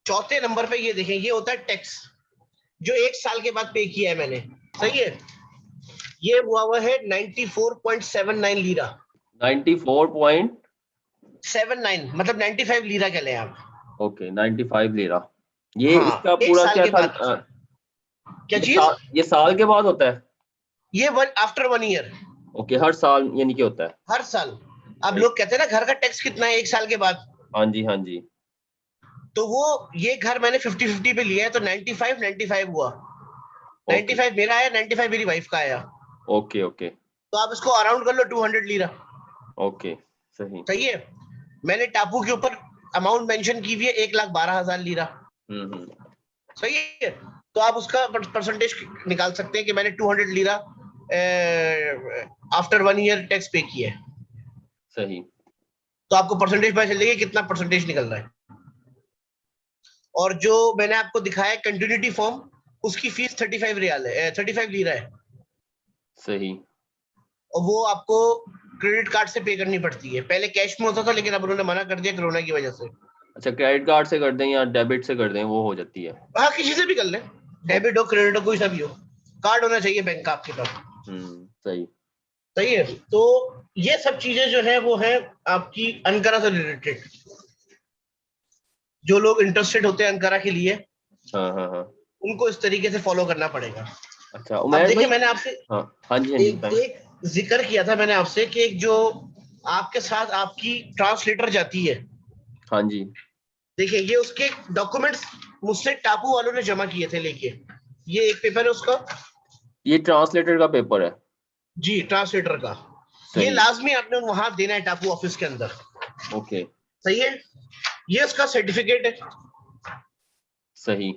चौथे नंबर पे ये देखें, ये होता है टैक्स, जो 1 साल के बाद पे किया है मैंने। सही है। ये हुआ है 94.79 लीरा। 94 पॉइंट। 79 मतलब 95 लीरा कह लें आप। ओके, 95 ले रहा। ये हाँ, इसका एक पूरा साल क्या के था? बाद। क्या ये चीज? साल, ये साल के बाद होता है? ये वन आफ्टर 1 ईयर। ओके, हर साल यानी कि होता है। हर साल। अब सही। लोग कहते हैं ना घर का टैक्स कितना है 1 साल के बाद, हाँ जी हाँ जी। तो वो ये घर मैंने 50-50 पे लिया है, तो 95-95 हुआ। ओके 95 मेरा आया, 95 मेरी वाइफ का आया। ओके। ओके। तो आप इसको अराउंड कर लो 200 लीरा। ओके। सही। सही है। मैंने टापू के ऊपर अमाउंट मेंशन की हुई है 1,12,000 लीरा। हम्म। सही है। तो आप उसका परसेंटेज निकाल सकते हैं कि मैंने 200 लीरा आफ्टर 1 ईयर टैक्स पे किया है। सही। तो आपको परसेंटेज पता चलेगा कितना परसेंटेज निकल रहा है। और जो मैंने आपको दिखाया कंटिन्यूटी फॉर्म, उसकी फीस 35 रियाल है, 35 लीरा है। सही। और वो आपको क्रेडिट कार्ड से पे करनी पड़ती है। पहले कैश में होता था, लेकिन अब उन्होंने मना कर दिया कोरोना की वजह से। अच्छा, क्रेडिट कार्ड से कर दें या डेबिट से कर दें, वो हो जाती है? हाँ, किसी से भी कर लें, डेबिट हो क्रेडिट हो कोई सा भी हो, कार्ड होना चाहिए बैंक का आपके पास। सही। सही है। तो ये सब चीजें जो है वो है आपकी अंकारा से रिलेटेड। जो लोग इंटरेस्टेड होते हैं अंकारा के लिए, हाँ हाँ हाँ। उनको इस तरीके से फॉलो करना पड़ेगा। अच्छा अब उमैर देखिए, भाई। मैंने आपसे हाँ हाँ जी, हाँ जी, एक बताएं। एक जिक्र किया था मैंने आपसे कि एक जो आपके साथ आपकी ट्रांसलेटर जाती है, हाँ जी। देखिए ये उसके डॉक्यूमेंट्स मुझसे टापू वालों ने जमा किए थे लेके। ये एक पेपर है उसका। ये ट्रांसलेटर का पेपर है? जी, ट्रांसलेटर का। ये सही। लाजमी आपने वहां देना है टापू ऑफिस के अंदर। ओके। सही है। ये उसका सर्टिफिकेट है। सही,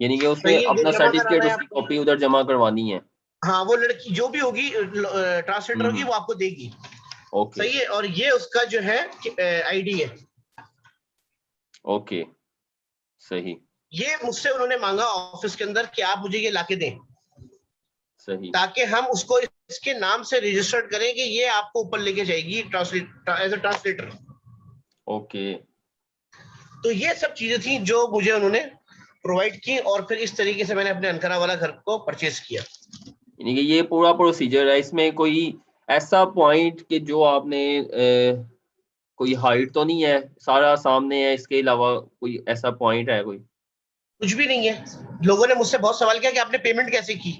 यानी कि उसने सही है, ये अपना जमा सर्टिफिकेट, कराना है उसकी आपको। कॉपी उधर जमा करवानी है? हाँ, वो लड़की जो भी होगी ट्रांसलेटर होगी, हम्म। वो आपको देगी। ओके। सही है। और ये उसका जो है आईडी है। ओके। सही। ये मुझसे उन्होंने मांगा ऑफिस के अंदर कि आप मुझे ये लाके दें, सही। ताकि हम उसको इसके नाम से रजिस्टर्ड करें कि ये आपको ऊपर लेके जाएगी translate as a translator. Okay. तो ये सब चीजें थी जो मुझे उन्होंने प्रोवाइड की, और फिर इस तरीके से मैंने अपने अनकरा वाला घर को परचेज किया। यानी कि ये पूरा प्रोसीजर है, इसमें कोई ऐसा पॉइंट कि जो आपने कोई हाइट तो नहीं है, सारा सामने है, इसके अलावा कोई ऐसा पॉइंट है कोई? कुछ भी नहीं है। लोगों ने मुझसे बहुत सवाल किया कि आपने पेमेंट कैसे की।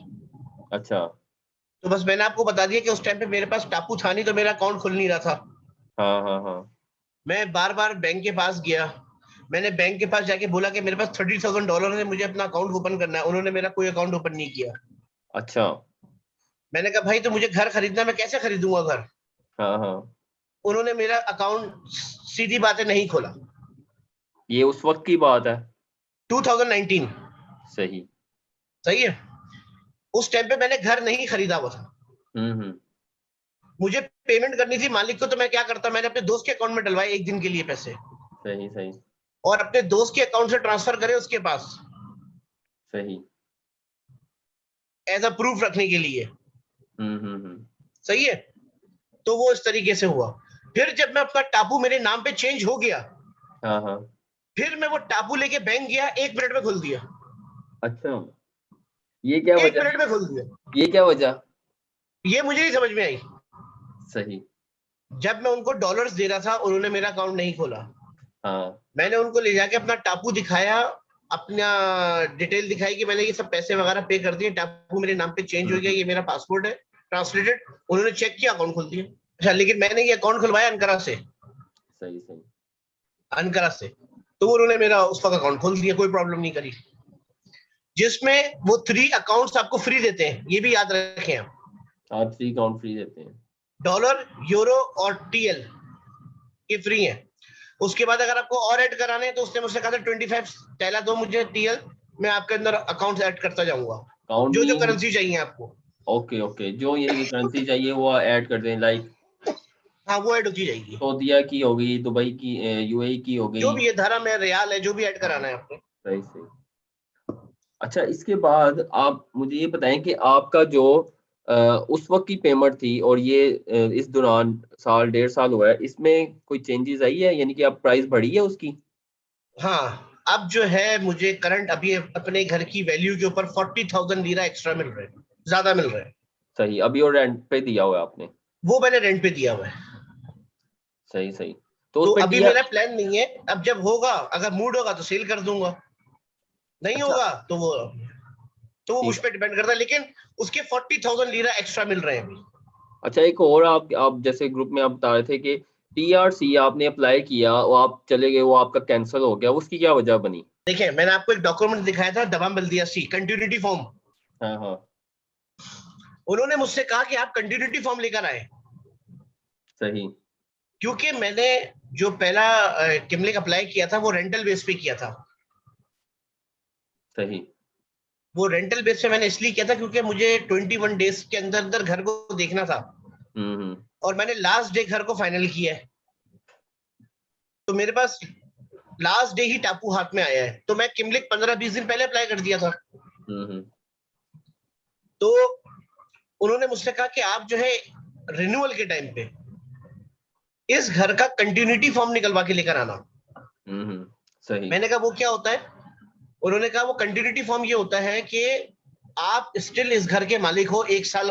अच्छा। तो बस मैंने आपको बता दिया कि उस टाइम पे मेरे पास टापू था नहीं, तो मेरा अकाउंट खुल नहीं रहा था। हाँ हाँ हाँ। मैं बार बार बैंक के पास गया। मैंने बैंक के पास जाके बोला कि मेरे पास $30,000 है, मुझे अपना अकाउंट ओपन करना है। उन्होंने मेरा कोई अकाउंट ओपन नहीं किया। अच्छा। मैंने कहा भाई, तो मुझे घर खरीदना, मैं कैसे खरीदूंगा घर। हाँ हाँ। उन्होंने मेरा अकाउंट सीधी बातें नहीं खोला। ये उस वक्त की बात है? 2019। सही। सही है। उस टाइम पे मैंने घर नहीं खरीदा हुआ था। हम्म। मुझे पेमेंट करनी थी मालिक को, तो मैं क्या करता, मैंने अपने दोस्त के अकाउंट में डलवाए एक दिन के लिए पैसे, सही। सही। और अपने दोस्त के अकाउंट से ट्रांसफर करे उसके पास, सही। एज अ प्रूफ रखने के लिए। हम्म। सही है। तो वो इस तरीके से हुआ। फिर जब मैं अपना टापू मेरे नाम पे चेंज हो गया, हाँ हाँ। फिर मैं वो टापू लेके बैंक गया, 1 मिनट में खुल दिया। अच्छा, ये क्या 1 मिनट वजह? में खुल दिया। ये क्या वजह? ये मुझे नहीं समझ में आई। सही। जब मैं उनको डॉलर्स दे रहा था, उन्होंने मेरा अकाउंट नहीं खोला। हाँ। मैंने उनको ले जाके अपना टापू दिखाया, अपना डिटेल दिखाई कि मैंने ये सब पैसे वगैरह पे कर दिए, टापू मेरे नाम पे चेंज हो गया, हम्म। ये मेरा पासपोर्ट है ट्रांसलेटेड। उन्होंने चेक किया, अकाउंट खोल दिया। अच्छा, लेकिन मैंने ये अकाउंट खुलवाया अनकरा से। सही। सही। अनकरा से। तो उन्होंने मेरा उस वक्त अकाउंट खोल दिया, कोई प्रॉब्लम नहीं करी। जिसमें वो 3 अकाउंट्स आपको फ्री देते हैं, ये भी याद रखें आप। आप 3 अकाउंट फ्री देते हैं? डॉलर, यूरो और टीएल, ये फ्री है। उसके बाद अगर आपको और ऐड कराने हैं, तो उसने मुझसे कहा था 25 टैला दो मुझे टीएल, मैं आपके अंदर अकाउंट ऐड करता जाऊंगा, अकाउंट जो जो मीन? करेंसी चाहिए आपको। ओके ओके, जो यानी कि करेंसी चाहिए वो ऐड कर दें, लाइक हाँ, वो ऐड होती जाएगी। सऊदीया की हो गई, दुबई की, यूएई की हो जो गई। भी है, धारा में रियाल है, जो भी ऐड कराना हाँ। है आपको। सही सही। अच्छा, इसके बाद आप मुझे ये बताएं कि आपका जो उस वक्त की पेमेंट थी और ये इस दौरान साल 1.5 साल हुआ है, इसमें कोई चेंजेस आई है, यानी कि आप प्राइस बढ़ी है उसकी? हाँ, अब जो है मुझे करंट अभी अपने घर की वैल्यू के ऊपर 40,000 लीरा एक्स्ट्रा मिल रहे हैं, ज्यादा मिल रहे हैं। सही, अभी और रेंट पे दिया हुआ है आपने? वो मैंने रेंट पे दिया हुआ है। सही सही। तो तो उस पे अभी टीआर? मेरा प्लान नहीं है। अब जब होगा, अगर मूड होगा तो सेल कर दूंगा, नहीं अच्छा। होगा तो वो उस ठीक। पर डिपेंड करता है। लेकिन उसके 40,000 लीरा एक्स्ट्रा मिल रहे हैं अभी। अच्छा, एक और आप जैसे ग्रुप में आप बता रहे थे कि टीआरसी आपने अप्लाई किया, वो आप चले गए, वो आपका कैंसिल हो गया, उसकी क्या वजह बनी? देखिए, मैंने आपको एक डॉक्यूमेंट दिखाया था, दवा बल्दिया सी कंटिन्यूटी फॉर्म। हाँ हाँ। उन्होंने मुझसे कहा कि आप कंटिन्यूटी फॉर्म लेकर आए, सही। क्योंकि मैंने जो पहला किमलिक अप्लाई किया था, वो रेंटल बेस पे किया था। सही। वो रेंटल बेस पे मैंने इसलिए किया था क्योंकि मुझे 21 डेज के अंदर अंदर घर को देखना था, और मैंने लास्ट डे घर को फाइनल किया है, तो मेरे पास लास्ट डे ही टापू हाथ में आया है, तो मैं किमलिक 15-20 दिन पहले अप्लाई कर दिया था। तो उन्होंने मुझसे कहा कि आप जो है रिन्यूअल के टाइम पे इस घर का कंटिन्यूटी फॉर्म निकलवा के लेकर आना। सही। मैंने कहा वो क्या होता है? उन्होंने कहा वो कंटिन्यूटी फॉर्म ये होता है कि आप स्टिल इस घर के मालिक हो 1 साल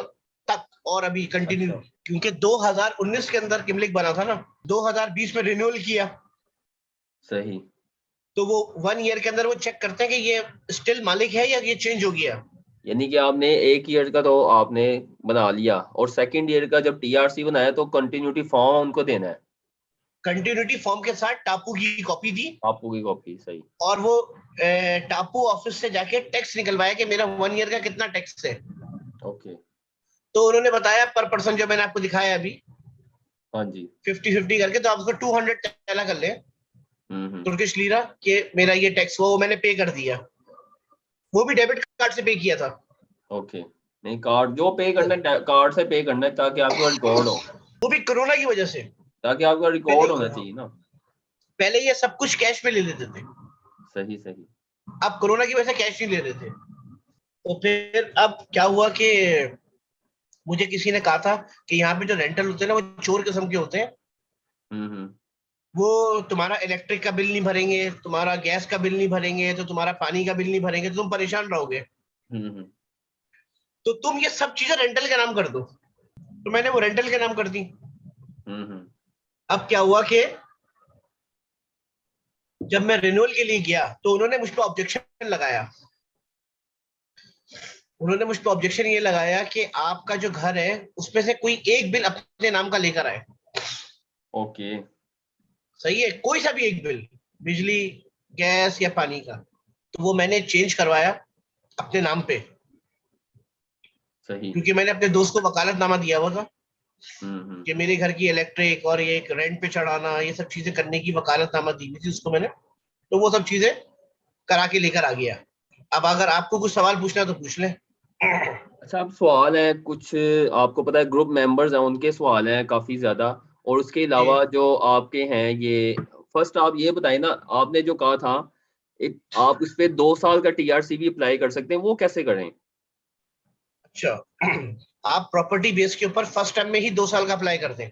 तक, और अभी कंटिन्यू। अच्छा। क्योंकि 2019 के अंदर किमलिक बना था ना, 2020 में रिन्यूअल किया, सही। तो वो 1 ईयर के अंदर वो चेक करते हैं कि ये स्टिल मालिक है या ये चेंज हो गया। यानी कि आपने 1 ईयर का तो आपने बना लिया, और सेकंड ईयर का जब टीआरसी बनाया तो कंटिन्यूटी फॉर्म उनको देना है। कंटिन्यूटी फॉर्म के साथ टापू की कॉपी दी, आपू की कॉपी। सही। और वो टापू ऑफिस से जाके टैक्स निकलवाया कि मेरा 1 ईयर का कितना टैक्स है। ओके। तो उन्होंने बताया पर पर्सन, जो मैंने आपको दिखाया अभी हाँ जी। 50-50 करके, तो आप उसको 200 चला कर ले हम्म। तुर्किश लीरा कि मेरा ये टैक्स वो मैंने पे कर दिया। वो भी डेबिट कार्ड से पे किया था। ओके। नहीं, कार्ड जो पे करना है कार्ड से पे करना है, ताकि आपका रिकॉर्ड हो। वो भी कोरोना की वजह से। ताकि आपका पहले रिकॉर्ड होना चाहिए ना। पहले ये सब कुछ कैश में ले लेते थे, सही सही। अब कोरोना की वजह से कैश नहीं ले रहे थे। तो फिर अब क्या हुआ कि मुझे किसी ने कहा था कि यहाँ पे जो रेंटल होते हैं ना, वो चोर किस्म के होते हैं। हम्म। वो तुम्हारा इलेक्ट्रिक का बिल नहीं भरेंगे, तुम्हारा गैस का बिल नहीं भरेंगे, तो तुम्हारा पानी का बिल नहीं भरेंगे, तो तुम परेशान रहोगे। हम्म। तो तुम ये सब चीजें रेंटल के नाम कर दो। तो मैंने वो रेंटल के नाम कर दी। हम्म। अब क्या हुआ कि जब मैं रिन्यूअल के लिए गया तो उन्होंने मुझ पर ऑब्जेक्शन लगाया। उन्होंने मुझ पर ऑब्जेक्शन ये लगाया कि आपका जो घर है उसमें से कोई एक बिल अपने नाम का लेकर आए। ओके। सही है, कोई सा भी एक बिल, बिजली, गैस या पानी का। तो वो मैंने चेंज करवाया अपने नाम पे, सही। क्योंकि मैंने अपने दोस्त को वकालतनामा दिया हुआ था कि हम्म। मेरे घर की इलेक्ट्रिक और ये एक रेंट पे चढ़ाना, ये सब चीजें करने की वकालतनामा दी हुई थी उसको मैंने। तो वो सब चीजें करा के लेकर आ गया। अब अगर आपको कुछ सवाल पूछना है तो पूछ ले। अच्छा, अब सवाल है कुछ, आपको पता है ग्रुप मेंबर्स हैं, उनके सवाल हैं काफी ज्यादा, और उसके अलावा जो आपके हैं ये, फर्स्ट आप ये बताएं ना, आपने जो कहा था एक आप इस पे 2 साल का टीआरसी भी अप्लाई कर सकते हैं, वो कैसे करें? अच्छा, आप प्रॉपर्टी बेस के ऊपर फर्स्ट टाइम में ही 2 साल का अप्लाई कर दें।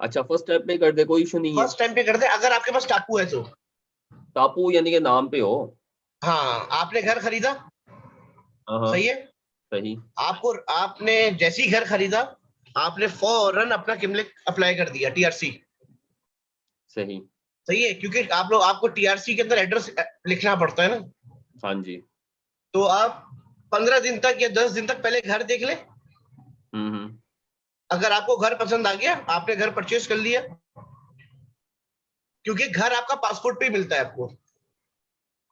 अच्छा, फर्स्ट स्टेप पे कर दे, कोई इशू नहीं है। फर्स्ट टाइम पे कर दें अगर आपके पास टापू है तो। टापू यानी कि नाम पे हो। हाँ, आपने घर खरीदा, हाँ हाँ। सही है। सही। आपको आपने जैसे ही घर खरीदा, आपने फौरन अपना किमलिक अप्लाई कर दिया, टीआरसी। सही। सही है, क्योंकि आप लोग आपको टीआरसी के अंदर एड्रेस लिखना पड़ता है ना। हाँ जी। तो आप 15 दिन तक या 10 दिन तक पहले घर देख ले। हम्म। अगर आपको घर पसंद आ गया, आपने घर परचेज कर लिया, क्योंकि घर आपका पासपोर्ट पे ही मिलता है आपको।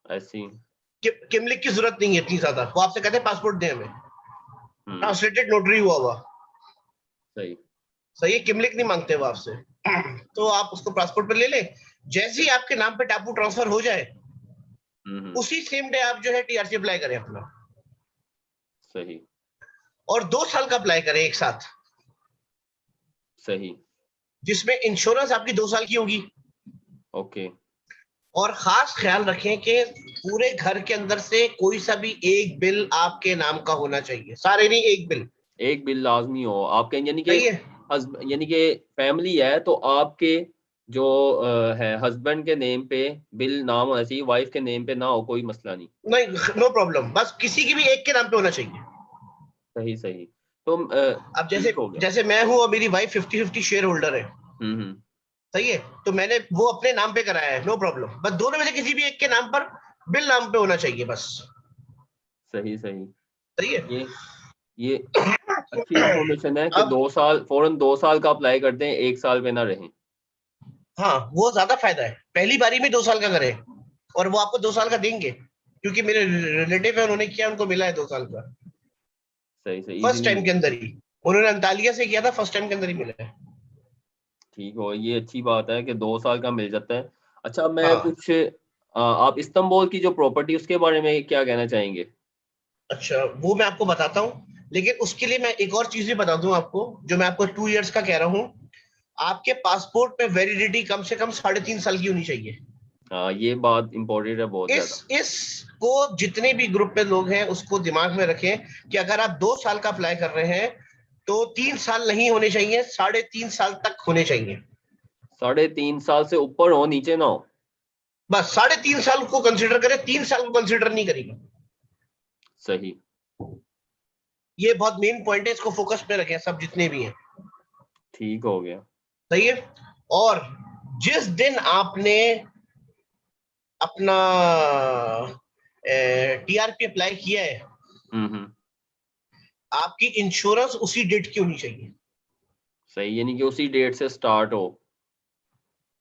ऐसी। किमलिक की जरूरत नहीं है इतनी ज्यादा, वो आपसे कहते हैं पासपोर्ट दे हमें, हम्म। ट्रांसलेटेड नोटरी हुआ हुआ। सही। सही है, किमलिक नहीं मांगते वो आपसे। तो आप उसको पासपोर्ट पे ले ले। जैसे ही आपके नाम पे टापू ट्रांसफर हो जाए, हम्म। उसी सेम डे आप जो है टीआरसी अप्लाई करें अपना, सही। और 2 साल का अप्लाई करें एक साथ, सही। जिसमें इंश्योरेंस आपकी 2 साल की होगी। ओके। और खास ख्याल रखें कि पूरे घर के अंदर से कोई सा भी एक बिल आपके नाम का होना चाहिए, सारे नहीं, एक बिल। एक बिल लाजमी हो आपके, यानी कि सही है। यानी कि फैमिली है तो आपके जो है हस्बैंड के नेम पे बिल नाम होना चाहिए, वाइफ के नेम पे ना हो, कोई मसला नहीं। नहीं, नो प्रॉब्लम, बस किसी की भी एक के नाम पे होना चाहिए। सही सही। तो अब जैसे ठीक हो गया। जैसे मैं हूं और मेरी वाइफ 50-50 शेयर होल्डर है। हम्म। सही है, तो मैंने वो अपने नाम पे कराया है, नो प्रॉब्लम, बस दोनों में से किसी भी एक के नाम पर बिल नाम पे होना चाहिए बस। सही सही। सही है। ये अच्छी इंफॉर्मेशन है कि अब 2 साल, फौरन 2 साल का अप्लाई कर दें, 1 साल पे ना रहें। हाँ, वो ज्यादा फायदा है, पहली बारी में 2 साल का करें, और वो आपको 2 साल का देंगे, क्योंकि मेरे रिलेटिव है, उन्होंने किया, उनको मिला है 2 साल का सही सही, फर्स्ट इजीली। टाइम के अंदर ही। उन्होंने अंतालिया से किया था, फर्स्ट टाइम के अंदर ही मिला है। ठीक हो, ये अच्छी बात है कि 2 साल का मिल जाता है। अच्छा, मैं हाँ, कुछ आप इस्तांबुल की जो प्रॉपर्टी उसके बारे में क्या कहना चाहेंगे? अच्छा, वो मैं आपको बताता हूँ, लेकिन उसके लिए मैं एक और चीज भी बता दूं आपको, जो मैं आपको 2 इयर्स का कह रहा हूँ। आपके पासपोर्ट में वैलिडिटी कम से कम 3.5 साल की होनी चाहिए। हाँ, ये बात इम्पोर्टेंट है बहुत ज्यादा। इसको जितने भी ग्रुप में लोग हैं उसको दिमाग में रखें कि अगर आप 2 साल का अप्लाई कर रहे हैं तो 3 साल नहीं होने चाहिए, 3.5 साल तक होने चाहिए। 3.5 साल से ऊपर हो, नीचे ना हो। बस 3.5 साल को कंसिडर करें, 3 साल को कंसिडर नहीं करेंगे। सही। ये बहुत मेन पॉइंट है, इसको फोकस में रखें सब जितने भी हैं। ठीक हो गया। सही है। और जिस दिन आपने अपना टीआरपी अप्लाई किया है, हम्म। आपकी इंश्योरेंस उसी डेट की होनी चाहिए। सही, यानी कि उसी डेट से स्टार्ट हो।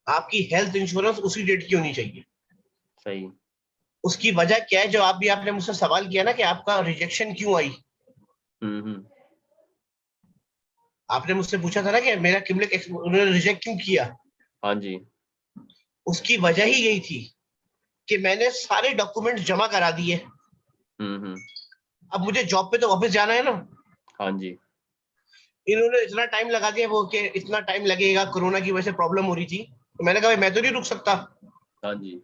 आपकी हेल्थ इंश्योरेंस उसी डेट की होनी चाहिए। सही। उसकी वजह क्या है, जो आप भी आपने मुझसे सवाल किया ना कि आपका रिजेक्शन क्यों आई। हम्म। आपने मुझसे पूछा था ना कि मेरा किबलिक उन्होंने रिजेक्ट क्यों किया। हाँ जी। उसकी वजह ही यही थी कि मैंने सारे डॉक्यूमेंट जमा करा दिए। हम्म। अब मुझे जॉब पे तो वापस जाना है ना। हाँ जी। इन्होंने इतना टाइम लगा दिया, वो कि इतना टाइम लगेगा, कोरोना की वजह से प्रॉब्लम हो रही थी, तो मैंने कहा भाई मैं तो नहीं रुक सकता। हाँ जी।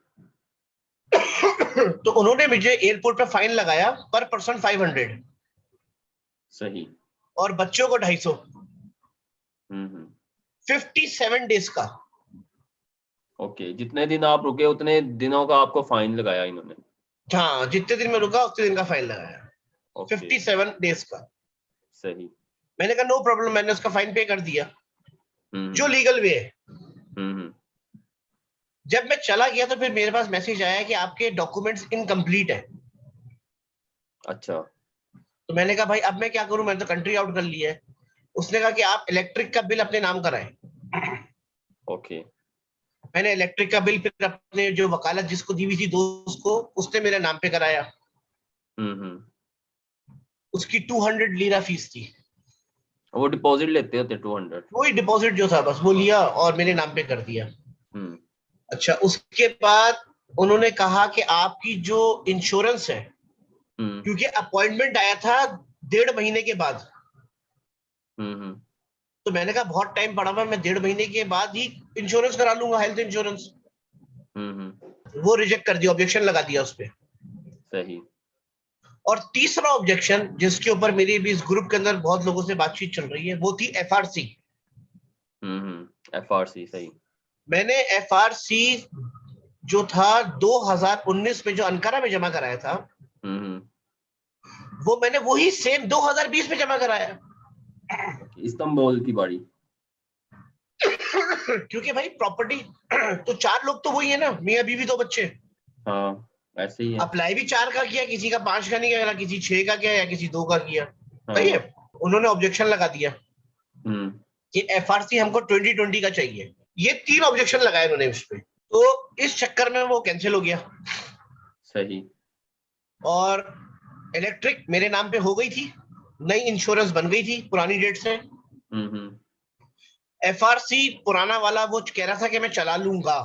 तो उन्होंने मुझे एयरपोर्ट पे फाइन लगाया, पर पर्सन 500, सही। और बच्चों को 250। हम्म। 57 डेज का। ओके, जितने दिन आप रुके उतने दिनों का आपको फाइन लगाया इन्होंने। हाँ, जितने दिन में रुका उतने दिन का फाइन लगाया। ओके। 57 डेज का। सही। मैंने कहा नो प्रॉब्लम, मैंने उसका फाइन पे कर दिया, जो हम्म लीगल वे है। हम्म। जब मैं चला गया तो फिर मेरे पास मैसेज आया कि आपके डॉक्यूमेंट्स इनकम्प्लीट है। अच्छा। तो मैंने कहा भाई अब मैं क्या करूं, मैंने तो कंट्री आउट कर लिया है। उसने कहा कि आप इलेक्ट्रिक का बिल अपने नाम कराएं। ओके। मैंने इलेक्ट्रिक का बिल फिर अपने जो वकालत जिसको दी हुई थी दोस्त को, उसने मेरे नाम पे कराया। हम्म। उसकी 200 लीरा फीस थी। वो डिपॉजिट लेते होते 200। वही डिपॉजिट जो था बस वो लिया और मेरे नाम पे कर दिया। हम्म अच्छा, उसके बाद उन्होंने कहा कि आपकी जो इंश्योरेंस है, हम्म क्योंकि अपॉइंटमेंट आया था 1.5 महीने के बाद, हम्म। तो मैंने कहा बहुत टाइम पड़ा हुआ, मैं 1.5 महीने के बाद ही इंश्योरेंस करा लूंगा, हेल्थ इंश्योरेंस। हम्म। वो रिजेक्ट कर दिया, ऑब्जेक्शन लगा दिया उस पर। सही। और तीसरा ऑब्जेक्शन जिसके ऊपर मेरी भी इस ग्रुप के अंदर बहुत लोगों से बातचीत चल रही है, वो थी एफआरसी। एफआरसी। सही। मैंने एफआरसी जो था 2019 में जो अंकारा में जमा कराया था, हम्म। वो मैंने वही सेम 2020 में जमा कराया। ओके, इस्तांबुल की बाड़ी। क्योंकि भाई प्रॉपर्टी तो 4 लोग तो वही है ना, मियां बीवी 2 बच्चे। हाँ, ऐसे ही है। अप्लाई भी 4 का किया, किसी का 5 का नहीं किया, किसी 6 का किया या किसी 2 का किया। सही है। हाँ। उन्होंने ऑब्जेक्शन लगा दिया हम्म। कि एफआरसी हमको 2020 का चाहिए। ये 3 ऑब्जेक्शन लगाए उन्होंने उस पे। तो इस चक्कर में वो कैंसिल हो गया। सही। और इलेक्ट्रिक मेरे नाम पे हो गई थी, नई इंश्योरेंस बन गई थी पुरानी डेट से। हम्म। एफआरसी पुराना वाला वो कह रहा था कि मैं चला लूंगा,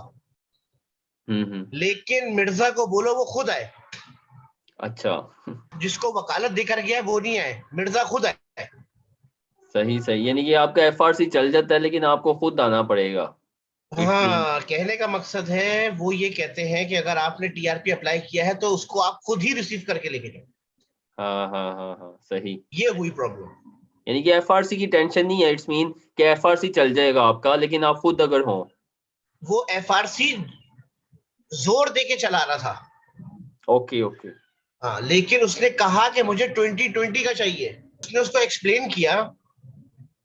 हम्म। लेकिन मिर्जा को बोलो वो खुद आए। अच्छा। जिसको वकालत देकर गया वो नहीं आए, मिर्जा खुद आए। सही सही, यानी कि आपका एफआरसी चल जाता है लेकिन आपको खुद आना पड़ेगा। It's mean. हाँ, कहने का मकसद है वो ये कहते हैं कि अगर आपने टीआरपी अप्लाई किया है तो उसको आप खुद ही रिसीव करके लेके जाओ। हाँ हाँ हाँ हाँ, सही। ये हुई प्रॉब्लम। यानी कि एफआरसी की टेंशन नहीं है, इट्स मीन कि एफआरसी चल जाएगा आपका, लेकिन आप खुद अगर हो। वो एफआरसी जोर दे के चला रहा था। Okay okay. हाँ, लेकिन उसने कहा कि मुझे 2020 का चाहिए। उसने उसको एक्सप्लेन किया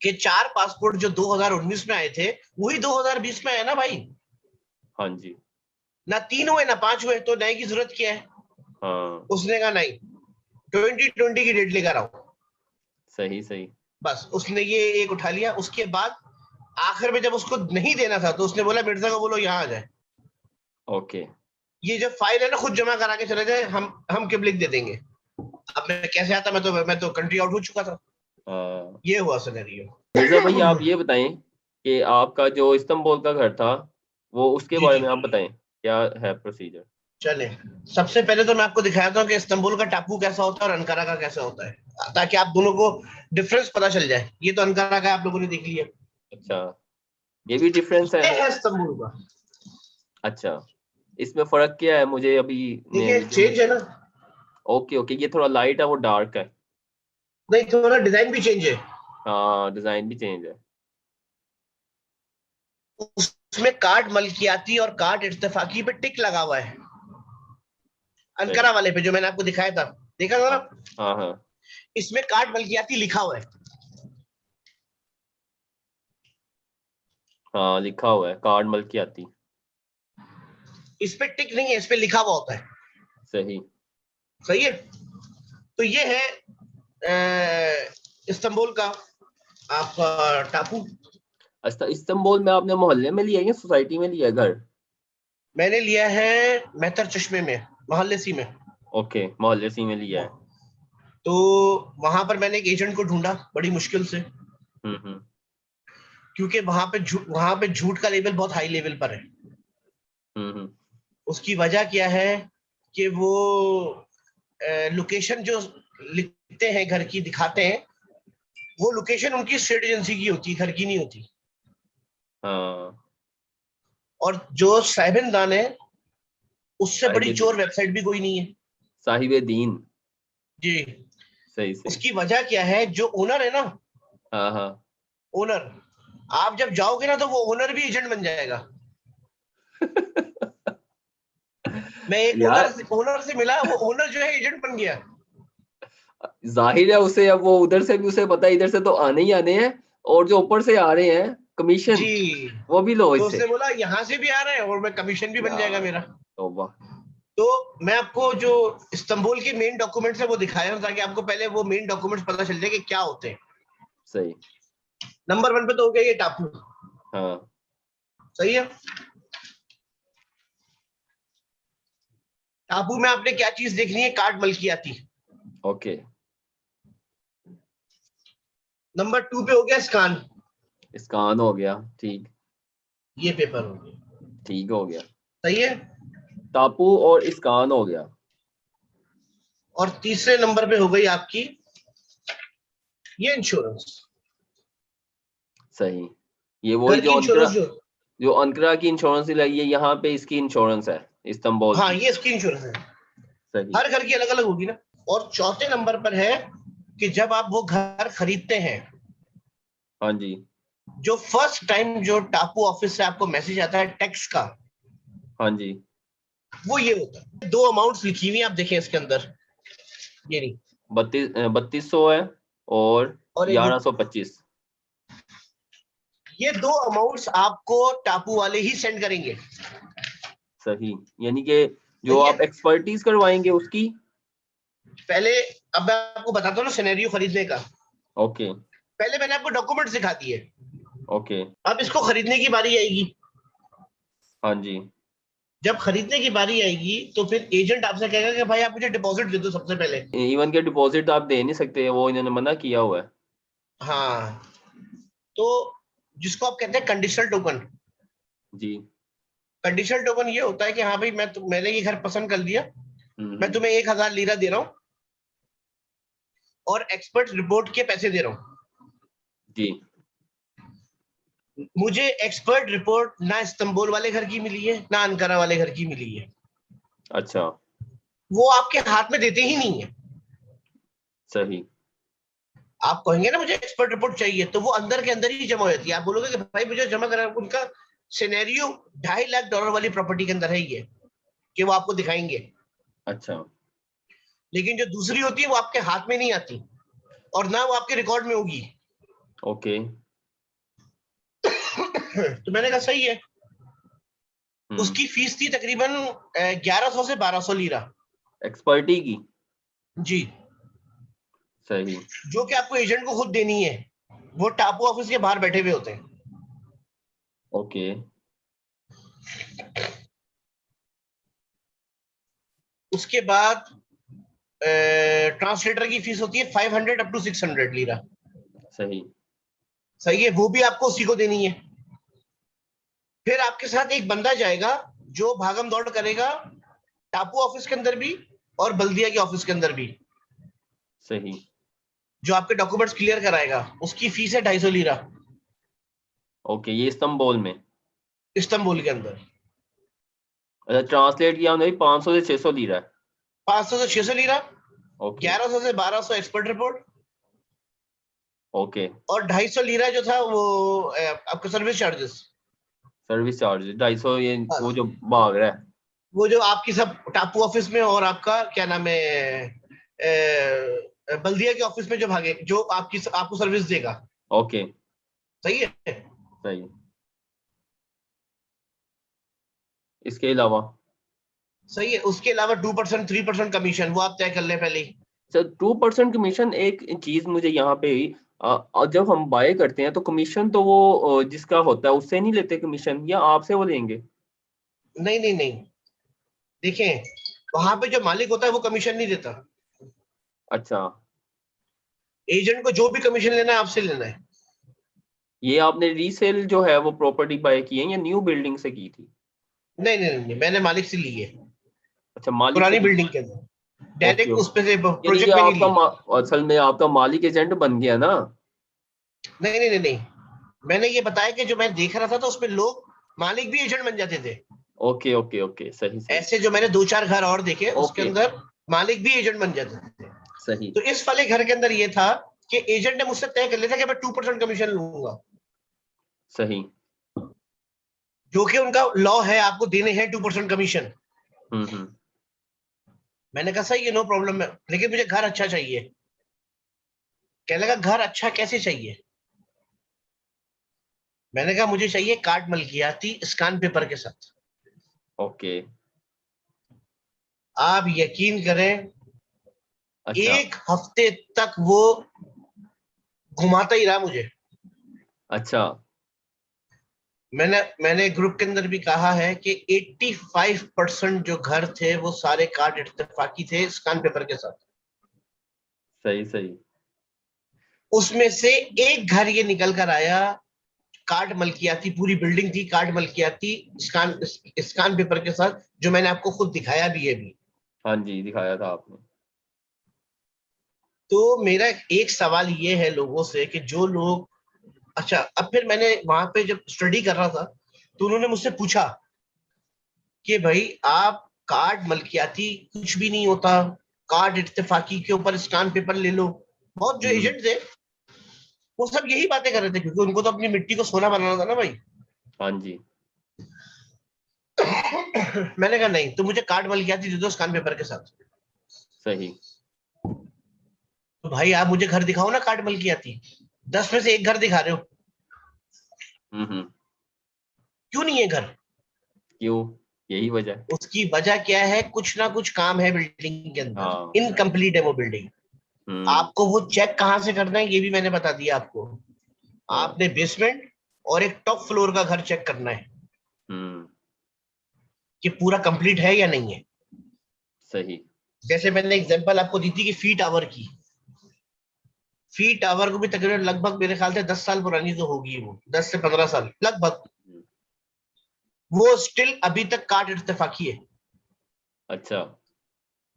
कि 4 पासपोर्ट जो 2019 में आए थे वही 2020 में आए ना भाई। हाँ जी। ना 3 हुए ना 5 हुए, तो नए की जरूरत क्या है। हाँ। उसने कहा नहीं, 2020 की डेट लेकर आओ। सही सही। बस उसने ये एक उठा लिया। उसके बाद आखिर में जब उसको नहीं देना था तो उसने बोला मिर्जा को बोलो यहाँ आ जाए, ओके। ये जो फाइल है ना खुद जमा करा के चले जाए, हम क्यों लिख दे देंगे। अब मैं कैसे आता, मैं तो कंट्री आउट हो चुका था। हाँ। ये हुआ सिनेरियो। मिर्जा भाई, आप ये बताएं कि आपका जो इस्तांबुल का घर था, वो उसके जी बारे जी। में आप बताएं, क्या है प्रोसीजर। चले, सबसे पहले तो मैं आपको दिखाता हूँ कि इस्तांबुल का टापू कैसा होता है और अंकारा का कैसा होता है, ताकि आप दोनों को डिफरेंस पता चल जाए। ये तो अंकारा का आप लोगों ने देख लिया। अच्छा, ये भी डिफरेंस है। ये है इस्तांबुल का। अच्छा, इसमें फर्क क्या है? मुझे अभी देखिए जो चेंज है ना। ओके ओके, ये थोड़ा लाइट है, वो डार्क है। नहीं, थोड़ा डिजाइन भी चेंज है। हाँ, डिजाइन भी चेंज है। उसमें कार्ड मलकियाती और कार्ड इत्तेफाकी पे टिक लगा हुआ है। सही। अंकारा वाले पे जो मैंने आपको दिखाया था, देखा था हाँ ना, हाँ हाँ। इसमें कार्ड मलकियाती लिखा हुआ है। हाँ, लिखा हुआ है कार्ड मलकियाती। इस पे टिक नहीं है, इस पे लिखा हुआ होता है। सही। सही है। तो ये है इस्तांबुल का आपका टापू। अच्छा, इस्तांबुल में आपने मोहल्ले में लिया है या सोसाइटी में लिया है घर? मैंने लिया है मेहतर चश्मे में, मोहल्ले सी में। ओके, मोहल्ले सी में लिया है। तो वहां पर मैंने एक एजेंट को ढूंढा बड़ी मुश्किल से, हम्म। क्योंकि वहां पे झूठ का लेवल बहुत हाई लेवल पर है। हम्म। उसकी वजह क्या है कि वो लोकेशन जो लिखते हैं घर की, दिखाते हैं, वो लोकेशन उनकी स्टेट एजेंसी की होती है, घर की नहीं होती। हाँ, और जो साहिबन है, उससे साहिब बड़ी दीन। चोर वेबसाइट भी कोई नहीं है। साहिब दीन। जी। सही सही। उसकी वजह क्या है, जो ओनर है ना, हाँ हाँ। ओनर, आप जब जाओगे ना तो वो ओनर भी एजेंट बन जाएगा। मैं एक यार, ओनर से मिला, वो ओनर जो है एजेंट बन गया। जाहिर है उसे, अब वो उधर से भी उसे पता है इधर से तो आने ही आने हैं, और जो ऊपर से आ रहे हैं कमीशन, जी। वो भी लो तो इससे। उसने बोला यहाँ से भी आ रहे हैं और मैं कमीशन भी बन जाएगा यार, मेरा। तौबा। तो मैं आपको जो इस्तांबुल के मेन डॉक्यूमेंट्स है वो दिखाया हूं, ताकि आपको पहले वो मेन डॉक्यूमेंट्स पता चल जाए कि क्या होते हैं। सही। नंबर वन पे तो हो गया ये टापू। हाँ। सही है। टापू में आपने क्या चीज देखनी है, कार्ड मलकियाती। ओके। नंबर टू पे हो गया स्कान। स्कान हो गया, ठीक। ये पेपर हो गया। ठीक हो गया। सही है। टापू और स्कान हो गया। और तीसरे नंबर पे हो गई आपकी ये इंश्योरेंस। सही। ये वही घर की जो इंश्योरेंस अनकरा, जो, जो अनकरा की इंश्योरेंस लगी है, यहाँ पे इसकी इंश्योरेंस है, इस्तांबुल हाँ की। ये इसकी इंश्योरेंस है। सही। हर घर की अलग अलग होगी ना। और चौथे नंबर पर है कि जब आप वो घर खरीदते हैं, हाँ जी। जो फर्स्ट टाइम जो टापू ऑफिस से आपको मैसेज आता है टैक्स का, हाँ जी। वो ये होता है। दो अमाउंट्स लिखी हुई आप देखें इसके अंदर, ये नहीं, 3200 है और और एक 1125। ये दो अमाउंट्स आपको टापू वाले ही सेंड करेंगे। सही, यानी कि जो सही है। आप एक्सपर्टीज करवाएंगे उसकी। पहले, अब मैं आपको बताता हूँ ना सिनेरियो खरीदने का। ओके। पहले मैंने आपको डॉक्यूमेंट दिखा दिए, ओके। अब इसको खरीदने की बारी आएगी। हाँ जी। जब खरीदने की बारी आएगी तो फिर एजेंट आपसे कहेगा कि भाई आप मुझे डिपॉजिट दे दो सबसे पहले। इवन के डिपॉजिट आप दे नहीं सकते, वो इन्होंने मना किया हुआ है। हाँ। तो जिसको आप कहते हैं कंडीशनल टोकन। जी। कंडीशनल टोकन ये होता है कि हाँ भाई मैंने ये घर पसंद कर लिया, मैं तुम्हें 1,000 लीरा दे रहा हूँ और एक्सपर्ट रिपोर्ट के पैसे दे रहा हूँ। जी। मुझे एक्सपर्ट रिपोर्ट ना इस्तांबुल वाले घर की मिली है, ना अंकारा वाले घर की मिली है। अच्छा। वो आपके हाथ में देते ही नहीं है। सही। आप कहेंगे ना मुझे एक्सपर्ट रिपोर्ट चाहिए, तो वो अंदर के अंदर ही जमा हो जाती है। आप बोलोगे कि भाई मुझे जमा करा, उनका सिनेरियो $2.5 लाख वाली प्रॉपर्टी के अंदर है ये, कि वो आपको दिखाएंगे। अच्छा। लेकिन जो दूसरी होती है वो आपके हाथ में नहीं आती, और ना वो आपके रिकॉर्ड में होगी। ओके। तो मैंने कहा सही है। हम्म। उसकी फीस थी तकरीबन 1100 से 1200 लीरा। एक्सपर्टी की। जी। सही। जो कि आपको एजेंट को खुद देनी है, वो टापू ऑफिस के बाहर बैठे हुए होते हैं। ओके। उसके बाद ट्रांसलेटर की फीस होती है 500 अप टू 600 लीरा। सही। सही है, वो भी आपको उसी को देनी है। फिर आपके साथ एक बंदा जाएगा जो भागम दौड़ करेगा टापू ऑफिस के अंदर भी और बल्दिया के ऑफिस के अंदर भी। सही। जो आपके डॉक्यूमेंट्स क्लियर कराएगा उसकी फीस है 250 लीरा, ओके, ये इस्तांबुल में। इस्तांबुल के अंदर। अच्छा, ट्रांसलेट किया हमने 500 से 600 लीरा है। 500 से 600 लीरा, ओके 1100 से 1200 एक्सपर्ट रिपोर्ट, ओके। और 250 लीरा जो था वो आपका सर्विस चार्जेस। सर्विस चार्ज 250, ये वो बस, जो भाग रहा है। वो जो आपकी सब टापू ऑफिस में और आपका क्या नाम है बल्दिया के ऑफिस में जो भागे, जो आपको सर्विस देगा। ओके सही है। सही। इसके अलावा सही है, उसके अलावा 2% 3% कमीशन वो आप तय कर लें पहले ही। सर 2% कमीशन, एक चीज मुझे यहाँ पे जब हम बाय करते हैं तो कमीशन तो वो जिसका होता है उससे नहीं लेते कमीशन, या आपसे वो लेंगे? नहीं नहीं नहीं, देखें, वहां पे जो मालिक होता है वो कमीशन नहीं देता। अच्छा, एजेंट को जो भी कमीशन लेना है आपसे लेना है। ये आपने रीसेल जो है वो प्रॉपर्टी बाय की है या न्यू बिल्डिंग से की थी? नहीं नहीं नहीं, मैंने मालिक से ली है, अच्छा, मालिक से पुरानी ली। बिल्डिंग के अंदर, ओके डायरेक्ट ओके। उस पे से यानी कि प्रोजेक्ट में नहीं ली। असल में आपका मालिक एजेंट बन गया ना? नहीं नहीं नहीं नहीं, मैंने ये बताया कि जो मैं देख रहा था तो उसमें लोग मालिक भी एजेंट बन जाते थे। ओके ओके ओके, सही सही। ऐसे जो मैंने 2-4 घर और देखे उसके ओके अंदर मालिक भी एजेंट बन जाते थे। सही तो इस वाले घर के अंदर ये था कि एजेंट ने मुझसे तय कर लिया था कि मैं 2% कमीशन लूंगा, सही। जो कि उनका लॉ है, आपको देने हैं 2% कमीशन। हम्म। मैंने कहा सही है, नो प्रॉब्लम है, लेकिन मुझे घर अच्छा चाहिए। कहने लगा घर अच्छा कैसे चाहिए? मैंने कहा मुझे चाहिए कार्ड मलकियाती स्कैन पेपर के साथ। ओके। आप यकीन करें, अच्छा एक हफ्ते तक वो घुमाता ही रहा मुझे। अच्छा। मैंने ग्रुप के अंदर भी कहा है कि 85% जो घर थे वो सारे कार्ड इत्तेफाकी थे स्कैन पेपर के साथ। सही सही। उसमें से एक घर ये निकल कर आया, कार्ड मलकियाती, पूरी बिल्डिंग थी कार्ड मलकियाती स्कैन स्कैन पेपर के साथ, जो मैंने आपको खुद दिखाया भी है भी। हाँ जी, दिखाया था आपने। तो मेरा एक सवाल ये है लोगों से कि जो लोग, अच्छा, अब फिर मैंने वहां पे जब स्टडी कर रहा था तो उन्होंने मुझसे पूछा कि भाई आप कार्ड मलकियाती कुछ भी नहीं होता, कार्ड इत्तेफाकी के ऊपर स्कैन पेपर ले लो। बहुत जो हम्म। एजेंट थे वो सब यही बातें कर रहे थे, क्योंकि उनको तो अपनी मिट्टी को सोना बनाना था ना भाई। हाँ जी। मैंने कहा नहीं, तो मुझे कार्ड मलकियाती दे दो स्कैन पेपर के साथ। सही। तो भाई आप मुझे घर दिखाओ ना कार्ड मलकियाती, 10 में से एक घर दिखा रहे हो, हम्म। क्यों नहीं है घर? क्यों? यही वजह है। उसकी वजह क्या है? कुछ ना कुछ काम है बिल्डिंग के अंदर, हाँ। इनकम्प्लीट है वो बिल्डिंग। हम्म। आपको वो चेक कहां से करना है ये भी मैंने बता दिया आपको। हाँ। आपने बेसमेंट और एक टॉप फ्लोर का घर चेक करना है हम्म। कि पूरा कंप्लीट है या नहीं है। सही। जैसे मैंने एग्जांपल आपको दी थी कि फी टावर की, फी टावर को भी तकरीबन लगभग मेरे ख्याल से 10 साल पुरानी तो होगी वो, 10 से 15 साल लगभग। हम्म। वो स्टिल अभी तक कार्ड इत्तेफाकी है। अच्छा।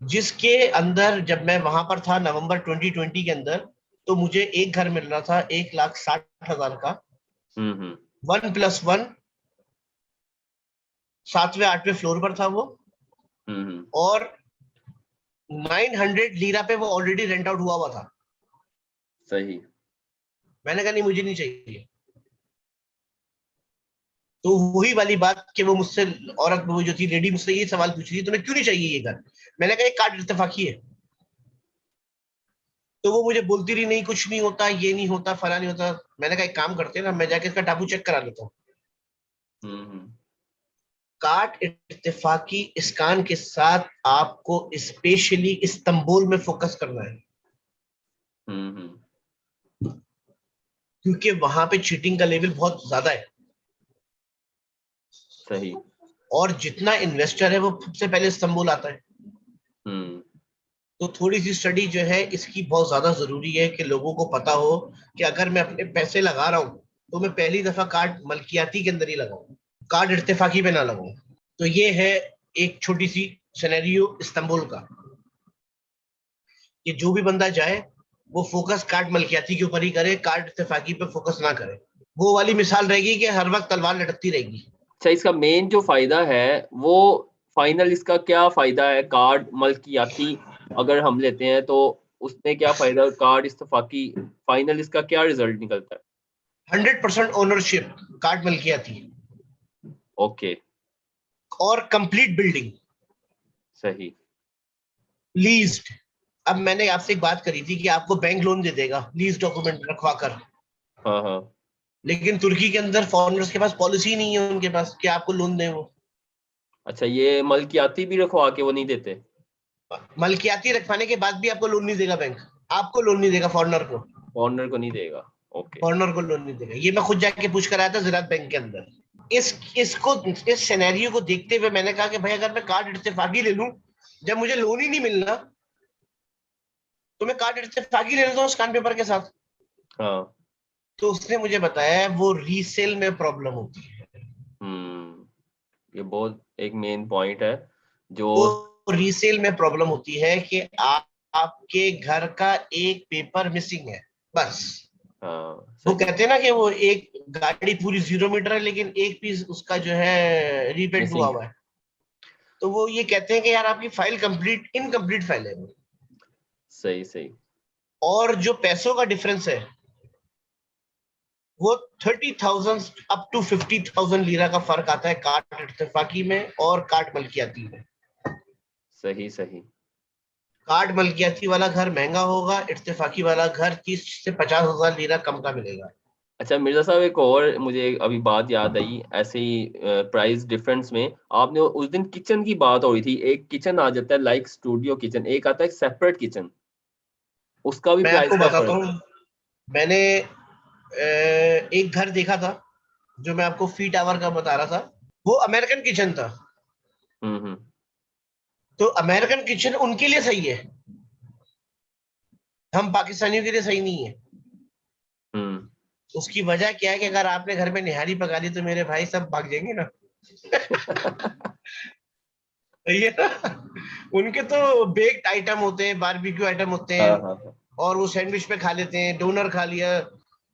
जिसके अंदर जब मैं वहां पर था नवंबर 2020 के अंदर, तो मुझे एक घर मिल रहा था 1,60,000 का, हम्म। 1+1, 7वें 8वें फ्लोर पर था वो। हम्म। और 900 लीरा पे वो ऑलरेडी रेंट आउट हुआ हुआ था। सही। मैंने कहा नहीं मुझे नहीं चाहिए। तो वही वाली बात कि वो मुझसे, औरत वो जो थी लेडी मुझसे ये सवाल पूछ रही है तुम्हें क्यों नहीं चाहिए ये घर? मैंने कहा एक कार्ड इत्तेफाकी है। तो वो मुझे बोलती रही नहीं कुछ नहीं होता, ये नहीं होता, फला नहीं होता। मैंने कहा एक काम करते हैं ना, मैं जाके इसका टापू चेक करा लेता हूँ। हम्म। कार्ड इत्तेफाकी स्कैन के साथ आपको स्पेशली इस्तांबुल में फोकस करना है, हम्म। क्योंकि वहां पे चीटिंग का लेवल बहुत ज्यादा है। सही। और जितना इन्वेस्टर है वो सबसे पहले इस्तांबुल आता है। हम्म। तो थोड़ी सी स्टडी जो है इसकी बहुत ज्यादा जरूरी है कि लोगों को पता हो कि अगर मैं अपने पैसे लगा रहा हूं तो मैं पहली दफा कार्ड मलकियाती के अंदर ही लगाऊं, कार्ड इत्तेफाकी पे ना लगाऊं। तो ये है एक छोटी सी सिनेरियो इस्तांबुल का, कि जो भी बंदा जाए वो फोकस कार्ड मलकियाती के ऊपर ही करे, कार्ड इत्तेफाकी पे फोकस ना करे। वो वाली मिसाल रहेगी कि हर वक्त तलवार लटकती रहेगी। अच्छा, इसका मेन जो फायदा है वो फाइनल इसका क्या फायदा है? कार्ड मल्कियाती अगर हम लेते हैं तो उसमें क्या फायदा, कार्ड इस्तफाकी फाइनल इसका क्या रिजल्ट निकलता है? 100% ओनरशिप कार्ड मलकियाती ओके, और कंप्लीट बिल्डिंग सही। लीज्ड। अब मैंने आपसे एक बात करी थी कि आपको बैंक लोन दे देगा लीज डॉक्यूमेंट रखवा कर, हाँ हाँ। लेकिन तुर्की के अंदर फॉरेनर्स के पास पॉलिसी नहीं है उनके पास कि आपको लोन दें वो। अच्छा, ये मल्कियाती भी रखवा के वो नहीं देते? मलकियाती रखवाने के बाद भी आपको लोन नहीं देगा बैंक, आपको लोन नहीं देगा फॉरेनर को, ऑनर को नहीं देगा? ओके। फॉरेनर को लोन नहीं देगा। ये मैं खुद जाके पूछ कर आया था ज़रात बैंक के अंदर। इस सिनेरियो को देखते हुए मैंने कहा कि भाई अगर मैं कार्ड इत्तेफाकी ले लूं, जब मुझे लोन ही नहीं मिलना तो मैं कार्ड इत्तेफाकी ले लेता हूँ स्कैन पेपर के साथ। हाँ। तो उसने मुझे बताया वो रीसेल में प्रॉब्लम होती है। ये बहुत एक मेन पॉइंट है जो। वो रीसेल में प्रॉब्लम होती है कि आपके घर का एक पेपर मिसिंग है बस। हाँ, वो सही। कहते हैं ना कि वो एक गाड़ी पूरी 0 मीटर है लेकिन एक पीस उसका जो है रीपेंट हुआ मिसिंग है। हुआ है। तो वो ये कहते हैं कि यार आपकी फाइल कंप्लीट इनकम्प्लीट फाइल है वो। सही सही। और जो पैसों का डिफरेंस है वो 30,000 अप टू 50,000 लीरा का फर्क आता है कार्ड इत्तेफाकी में और कार्ड मलकियाती में। सही सही। कार्ड मलकियाती वाला घर महंगा होगा, इत्तेफाकी वाला घर 30 से 50,000 लीरा कम का मिलेगा। अच्छा मिर्जा साहब, एक और मुझे अभी बात याद आई ऐसे ही प्राइस डिफरेंस में। आपने उस दिन किचन की बात हो रही थी, एक किचन आ जाता है लाइक स्टूडियो किचन, एक आता है सेपरेट किचन, उसका भी मैं प्राइस आपको का बताता फर्क है? हूँ, मैंने एक घर देखा था जो मैं आपको फीट आवर का बता रहा था, वो अमेरिकन किचन था। हम्म। तो अमेरिकन किचन उनके लिए सही है, हम पाकिस्तानियों के लिए सही नहीं है। हम्म। उसकी वजह क्या है कि अगर आपने घर में निहारी पका ली तो मेरे भाई सब भाग जाएंगे ना। ये ना, उनके तो बेक्ड आइटम होते हैं, बारबेक्यू आइटम होते हाँ हैं, हाँ हाँ। और वो सैंडविच पे खा लेते हैं, डोनर खा लिया।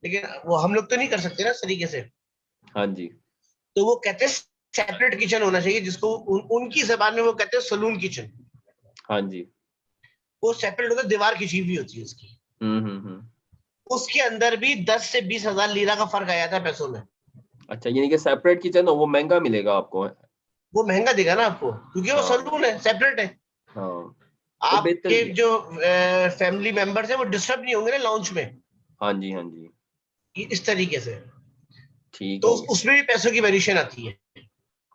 लेकिन वो हम लोग तो नहीं कर सकते ना इस तरीके से। हाँ जी। तो वो कहते हैं सेपरेट किचन होना चाहिए, जिसको उनकी जबान में वो कहते हैं सलून किचन। हाँ जी। वो सेपरेट होता है, दीवार खिंची हुई होती है उसकी। हम्म। उसके अंदर भी 10 से 20 हजार लीरा का फर्क आ जाता है पैसों में। अच्छा, यानी कि सेपरेट किचन हो वो महंगा मिलेगा आपको? वो महंगा देगा ना आपको क्योंकि वो हाँ सलून है, सेपरेट है। हाँ। वो बेहतर आपके भी है। जो फैमिली मेंबर्स है वो डिस्टर्ब नहीं होंगे ना लॉन्च में, हाँ जी हाँ जी। इस तरीके से। ठीक तो हो गया। उसमें भी पैसों की वेरिएशन आती है।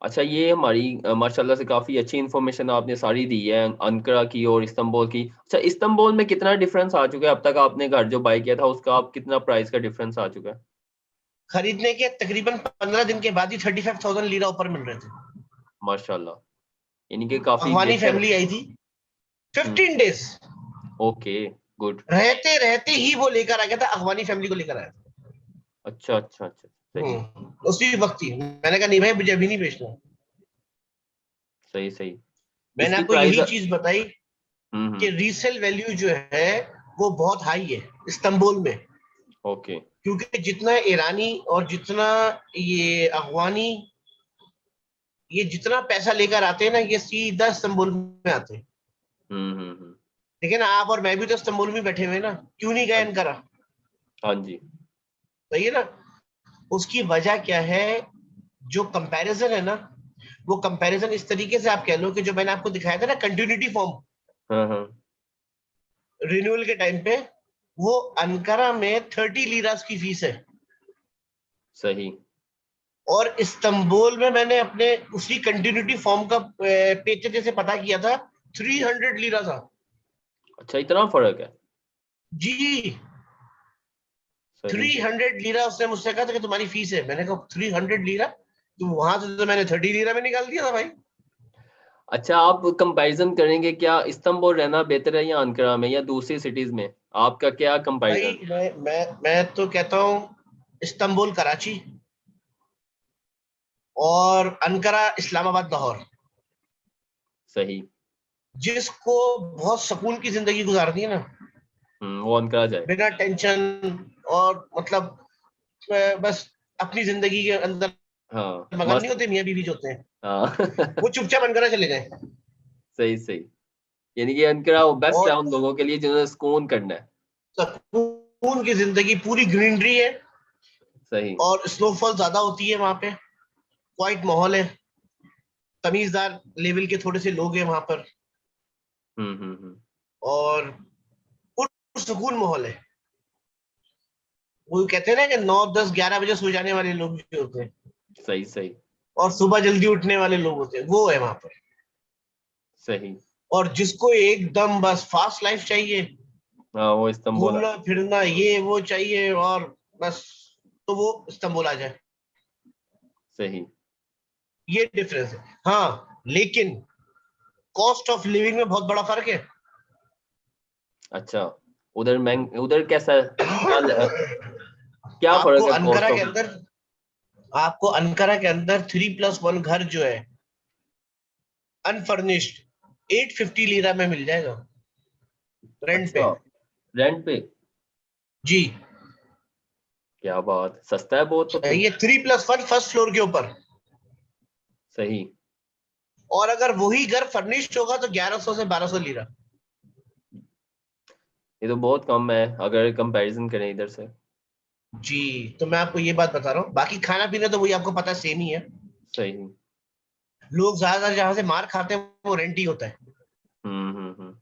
अच्छा, ये हमारी माशाल्लाह से काफ़ी अच्छी इन्फॉर्मेशन आपने सारी दी है अनकरा की और इस्तांबुल की। अच्छा, इस्तांबुल में कितना डिफरेंस आ चुका है अब तक? आपने घर जो बाय किया था उसका आप कितना प्राइस का डिफरेंस आ चुका है? खरीदने के तकरीबन 15 दिन के बाद ही 35,000 लीरा ऊपर मिल रहे थे। माशाल्लाह, यानी कि काफ़ी अफगानी बेहतर। फैमिली आई थी, हुँ, 15 डेज ओके, गुड। रहते रहते ही वो लेकर आ गया था, अफगानी फैमिली को लेकर आया था। अच्छा अच्छा अच्छा, सही उसी वक्त ही मैंने कहा नहीं भाई मुझे अभी नहीं बेचना। सही सही। मैंने इसकी आपको प्राइस। यही चीज बताई कि हुँ, रीसेल वैल्यू जो है वो बहुत हाई है इस्तांबुल में। ओके। क्योंकि जितना ईरानी और जितना ये अफगानी ये जितना पैसा लेकर आते हैं ना, ये सीधा इस्तांबुल में आते हैं। हुँ। लेकिन आप और मैं भी तो इस्तांबुल में बैठे हुए हैं ना, क्यों नहीं गए हाँ, अनकरा? हाँ जी। सही है ना। उसकी वजह क्या है? जो कंपैरिजन है ना, वो कंपैरिजन इस तरीके से आप कह लो कि जो मैंने आपको दिखाया था ना कंटिन्यूटी फॉर्म हाँ, हाँ, रिन्यूअल के टाइम पे, वो अनकरा में 30 लीरास की फीस है। सही। और इस्तांबुल में मैंने अपने उसी कंटिन्यूटी फॉर्म का पेच से पता किया था, 300 लीरा था। अच्छा, इतना फ़र्क है? जी, सही थ्री सही। हंड्रेड लीरा उसने मुझसे कहा था कि तुम्हारी फीस है। मैंने कहा 300 लीरा? तो वहां से तो मैंने 30 लीरा में निकाल दिया था भाई। अच्छा, आप कंपैरिजन करेंगे क्या इस्तांबुल रहना बेहतर है या अनकरा में या दूसरी सिटीज़ में? आपका क्या भाई कंपैरिजन? मैं तो कहता हूँ इस्तांबुल कराची और अनकरा इस्लामाबाद लाहौर। सही। जिसको बहुत सुकून की जिंदगी गुजारनी है ना, वो अनकरा जाए। बिना टेंशन और मतलब बस अपनी जिंदगी के अंदर हाँ मगन नहीं मस्त। होते, मियाँ बीवी जो होते हैं, हाँ वो चुपचाप अनकरा चले जाए। सही सही। यानी कि अनकरा वो बेस्ट है और उन लोगों के लिए जिन्होंने सुकून करना है। सुकून की जिंदगी, पूरी ग्रीनरी है सही। और स्नोफॉल ज्यादा होती है वहां पे, क्वाइट माहौल है, तमीजदार लेवल के थोड़े से लोग हैं वहां पर, हम्म। और सुकून माहौल है। वो कहते हैं ना कि 9, 10, 11 बजे सो जाने वाले लोग जो होते हैं सही सही। और सुबह जल्दी उठने वाले लोग होते हैं, वो है वहां पर। सही। और जिसको एकदम बस फास्ट लाइफ चाहिए, हाँ वो इस्तांबुल आ घूमना जाए। फिरना ये वो चाहिए और बस, तो वो इस्तांबुल आ जाए। सही। ये डिफरेंस है। हाँ, लेकिन कॉस्ट ऑफ लिविंग में बहुत बड़ा फर्क है। अच्छा, उधर उधर कैसा है? क्या फर्क आपको है कॉस्ट अनकरा के ऑफ? अंदर आपको अनकरा के अंदर 3+1 घर जो है, अनफर्निश्ड, 850 लीरा में मिल जाएगा, रेंट पे। अच्छा, रेंट पे? जी। क्या बात, सस्ता है बहुत तो फिर। ये 3+1 फर्स्ट फ्लोर के ऊपर। सही। और अगर वही घर फर्निश्ड होगा तो 1100 से 1200 लीरा। ये तो बहुत कम है अगर कंपैरिजन करें इधर से। जी। तो मैं आपको ये बात बता रहा हूँ, बाकी खाना पीना तो वही आपको पता सेम ही है। सही। लोग ज्यादातर जहां से मार खाते हैं वो रेंट ही होता है। हम्म।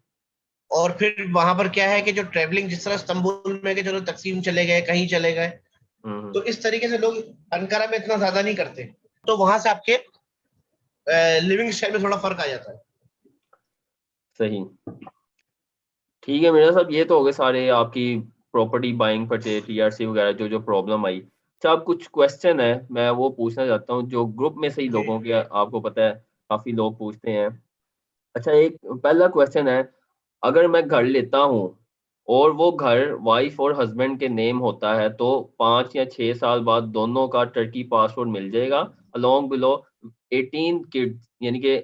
और फिर वहां पर क्या है कि जो ट्रेवलिंग, जिस तरह इस्तांबुल में कि चलो तकसीम चले गए, कहीं चले गए, हम्म। तो इस तरीके से लोग अनकारा में इतना ज्यादा नहीं करते। तो वहां से आपके लिविंग स्टाइल में थोड़ा फर्क आ जाता है। सही। ठीक है मेरा साहब, ये तो हो गए सारे आपकी प्रॉपर्टी बाइंग परचेज टीआरसी वगैरह जो जो प्रॉब्लम आई। अच्छा, अब कुछ क्वेश्चन है मैं वो पूछना चाहता हूँ जो ग्रुप में से ही जी। लोगों के, आपको पता है काफी लोग पूछते हैं। अच्छा, एक पहला क्वेश्चन है, अगर मैं घर लेता हूँ और वो घर वाइफ और हस्बैंड के नेम होता है तो 5 या 6 साल बाद दोनों का टर्की पासपोर्ट मिल जाएगा अलोंग बिलो 18 किड्स, यानी कि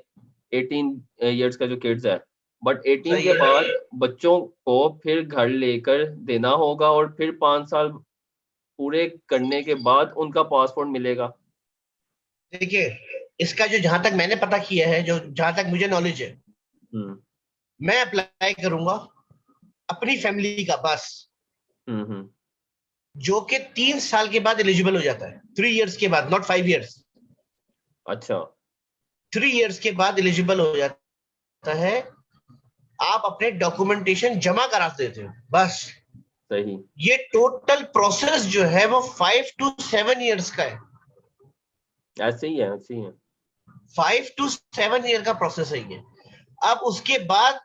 18 इयर्स का जो किड्स है, बट 18 सही के है। बाद बच्चों को फिर घर लेकर देना होगा और फिर 5 साल पूरे करने के बाद उनका पासपोर्ट मिलेगा। देखिए, इसका जो जहां तक मैंने पता किया है, जो जहां तक मुझे नॉलेज है, हम्म मैं अप्लाई करूंगा अपनी फैमिली का बस, हम्म। जो कि 3 साल के बाद एलिजिबल हो जाता है, 3 इयर्स के बाद, नॉट 5 इयर्स। अच्छा। 3 इयर्स के बाद एलिजिबल हो जाता है। आप अपने डॉक्यूमेंटेशन जमा करा देते हो बस। सही। ये टोटल प्रोसेस जो है वो 5 to 7 इयर्स का है। ऐसे ही है, ऐसे ही है। 5 to 7 ईयर का प्रोसेस है ये। अब उसके बाद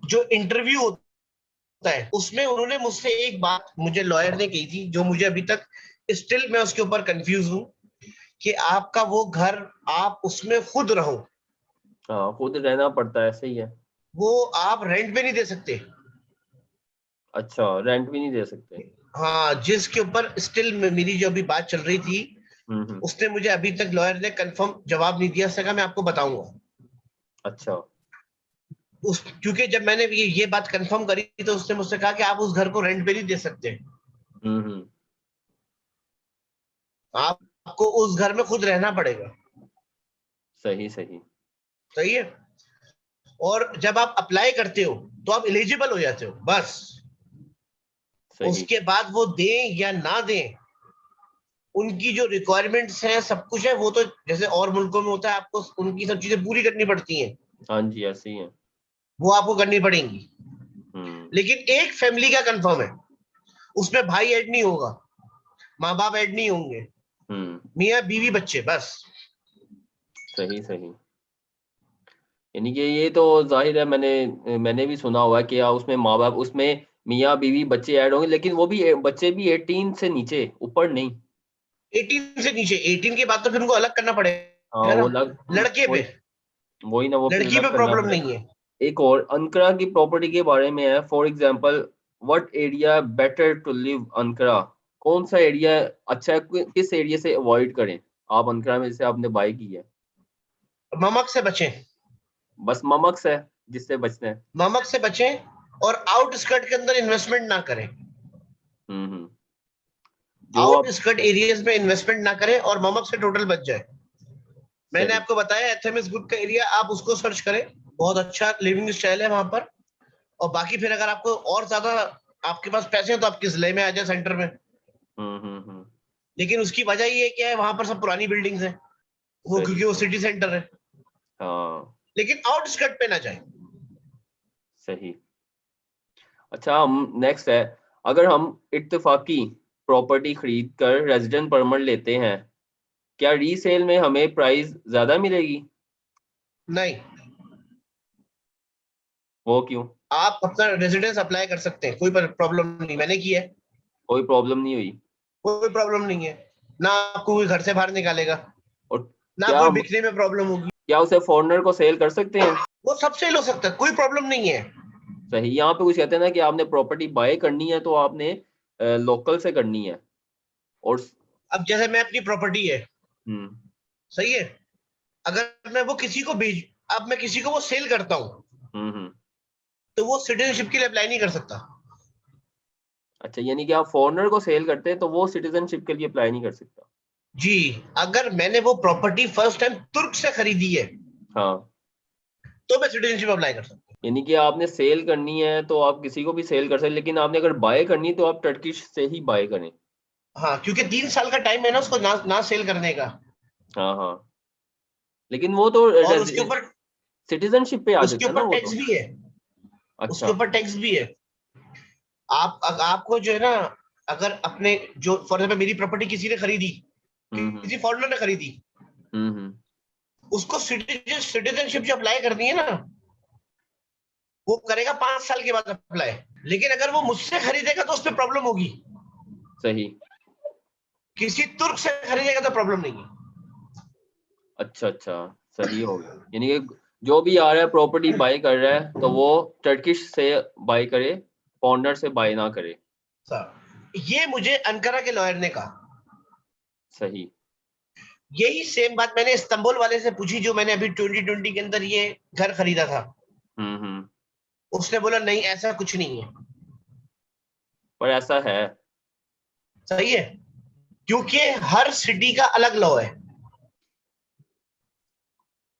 जो इंटरव्यू होता है, उसमें उन्होंने मुझसे एक बात, मुझे लॉयर ने कही थी, जो मुझे अभी तक स्टिल मैं उसके ऊपर कंफ्यूज हूं, कि आपका वो घर, आप उसमें खुद रहो, हाँ खुद रहना पड़ता है, सही है। वो आप रेंट पे नहीं दे सकते। अच्छा, रेंट भी नहीं दे सकते। हाँ, जिसके ऊपर स्टिल मेरी जो अभी बात चल रही थी, हम्म। उसने मुझे अभी तक लॉयर ने कंफर्म जवाब नहीं दिया सका, मैं आपको बताऊंगा। अच्छा। उस क्योंकि जब मैंने ये बात कंफर्म करी तो उसने मुझसे कहा कि आप उस घर को रेंट पे नहीं दे सकते, हम्म। आपको उस घर में खुद रहना पड़ेगा। सही सही। सही है। और जब आप अप्लाई करते हो तो आप एलिजिबल हो जाते हो बस। सही। उसके बाद वो दें या ना दें, उनकी जो रिक्वायरमेंट्स हैं, सब कुछ है, वो तो जैसे और मुल्कों में होता है, आपको उनकी सब चीजें पूरी करनी पड़ती हैं, हाँ जी, ऐसे ही है। वो आपको करनी पड़ेंगी। हम्म लेकिन एक फैमिली का कंफर्म है, उसमें भाई ऐड नहीं होगा, माँ बाप ऐड नहीं होंगे, हम्म। मियाँ बीवी बच्चे बस। सही सही। यानी कि ये तो जाहिर है, मैंने मैंने भी सुना हुआ है कि उसमें माँ बाप, उसमें मियाँ बीवी बच्चे ऐड होंगे, लेकिन वो भी बच्चे भी 18 से नीचे, ऊपर नहीं। 18 से नीचे, 18 के बाद तो फिर उनको अलग करना हाँ पड़ेगा ना। वो अलग। लड़के वही पे, वही ना, वो फिर लड़की अलग पे करना प्रॉब्लम पड़ेगा। नहीं है। एक और अनकरा की प्रॉपर्टी के बारे में है, for example what area better to live Ankara, कौन सा एरिया अच्छा है, किस एरिया से अवॉइड करें आप अनकरा में, जैसे आपने बाई की है? ममक से बचें। बस ममक्स है? जिससे बचना है। ममक से बचें और आउटस्कर्ट के अंदर इन्वेस्टमेंट ना करें। जो आप आउटस्कर्ट एरियाज में इन्वेस्टमेंट ना करें और ममक से टोटल बच जाए। मैंने सही आपको बताया एचएमएस ग्रुप का एरिया, आप उसको सर्च करें, बहुत अच्छा लिविंग स्टाइल है वहां पर। और बाकी फिर अगर आपको और ज्यादा आपके पास पैसे हैं तो आप किसलय में आ जाए सेंटर में। हम्म। लेकिन उसकी वजह ये क्या है, वहां पर सब पुरानी बिल्डिंग्स हैं, वो सही क्योंकि वो सही। सिटी सेंटर है। हाँ लेकिन आउटस्कर्ट पे ना जाए। सही। अच्छा हम नेक्स्ट है, अगर हम इत्तेफाकी प्रॉपर्टी खरीद कर रेजिडेंट परमिट लेते हैं, क्या रीसेल में हमें प्राइस ज्यादा मिलेगी? नहीं, वो क्यों? आप अपना रेजिडेंस अप्लाई कर सकते हैं, कोई प्रॉब्लम नहीं, मैंने किया है, कोई प्रॉब्लम नहीं हुई? कोई प्रॉब्लम नहीं है। ना आपको कोई घर से बाहर निकालेगा, और ना क्या कोई बिकने में प्रॉब्लम होगी। क्या उसे फॉरेनर को सेल कर सकते हैं? वो सब सेल हो सकता है, कोई प्रॉब्लम नहीं है। सही। यहाँ पे कुछ कहते हैं ना कि आपने प्रॉपर्टी बाय करनी है तो आपने लोकल से करनी है। और अब जैसे मैं अपनी प्रॉपर्टी है, हम्म सही है, अगर मैं वो किसी को भेज, अब मैं किसी को वो सेल करता हूँ, हम्म। तो वो सिटीजनशिप के लिए अप्लाई नहीं कर सकता। अच्छा, यानी कि आप फॉरेनर को सेल करते हैं तो वो सिटीजनशिप के लिए अप्लाई नहीं कर सकता? जी, अगर मैंने वो प्रॉपर्टी फर्स्ट टाइम तुर्क से खरीदी है हाँ, तो मैं सिटीजनशिप अप्लाई कर सकता यानी कि आपने सेल करनी है तो आप किसी को भी सेल कर सकते, लेकिन आपने अगर बाय करनी है तो आप टर्किश से ही बाय करें। हूँ। हाँ, क्योंकि 3 साल का टाइम है ना उसको ना सेल करने का। हाँ हाँ, लेकिन वो तो और उसके ऊपर सिटीजनशिप पे आ उसके जाता है ना ऊपर वो टैक्स तो। भी है। उसके अच्छा। ऊपर टैक्स भी है। आपको जो है ना, अगर अपने जो फॉर एग्जाम्पल मेरी प्रॉपर्टी किसी ने खरीदी, हम्म। किसी फॉरेनर ने खरीदी, हम्म। उसको सिटीजनशिप जो अप्लाई करनी है ना, वो करेगा 5 साल के बाद अप्लाई। लेकिन अगर वो मुझसे खरीदेगा तो उसमें प्रॉब्लम होगी, सही। किसी तुर्क से खरीदेगा तो प्रॉब्लम नहीं है। अच्छा अच्छा, सही हो गया। यानी कि जो भी आ रहा है प्रॉपर्टी बाय कर रहा है तो वो टर्किश से बाय करे, फॉरेनर से बाय ना करे। ये मुझे अंकारा के लॉयर ने कहा। सही। यही सेम बात मैंने इस्तांबुल वाले से पूछी, जो मैंने अभी 2020 के अंदर ये घर खरीदा था। हम्म। उसने बोला नहीं, ऐसा कुछ नहीं है। पर ऐसा है। सही है, क्योंकि हर सिटी का अलग लॉ है।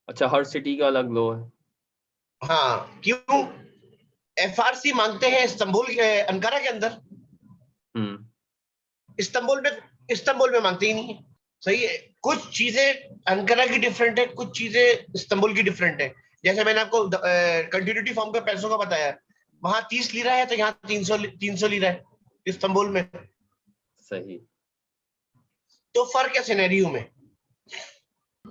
अच्छा, हर सिटी का अलग लॉ है। हाँ, क्यों? एफआरसी मांगते हैं इस्तांबुल के, अंकारा के अंदर। हम्म इस्तांबुल में मांगते ही नहीं है। सही है, कुछ चीजें अंकारा की डिफरेंट है, कुछ चीजें इस्तांबुल की डिफरेंट है। जैसे मैंने आपको कंटिन्यूटी फॉर्म पे पैसों का बताया, वहां 30 लीरा है तो यहाँ 300 लीरा है इस्तांबुल में। सही। तो फर्क है सिनेरियो में।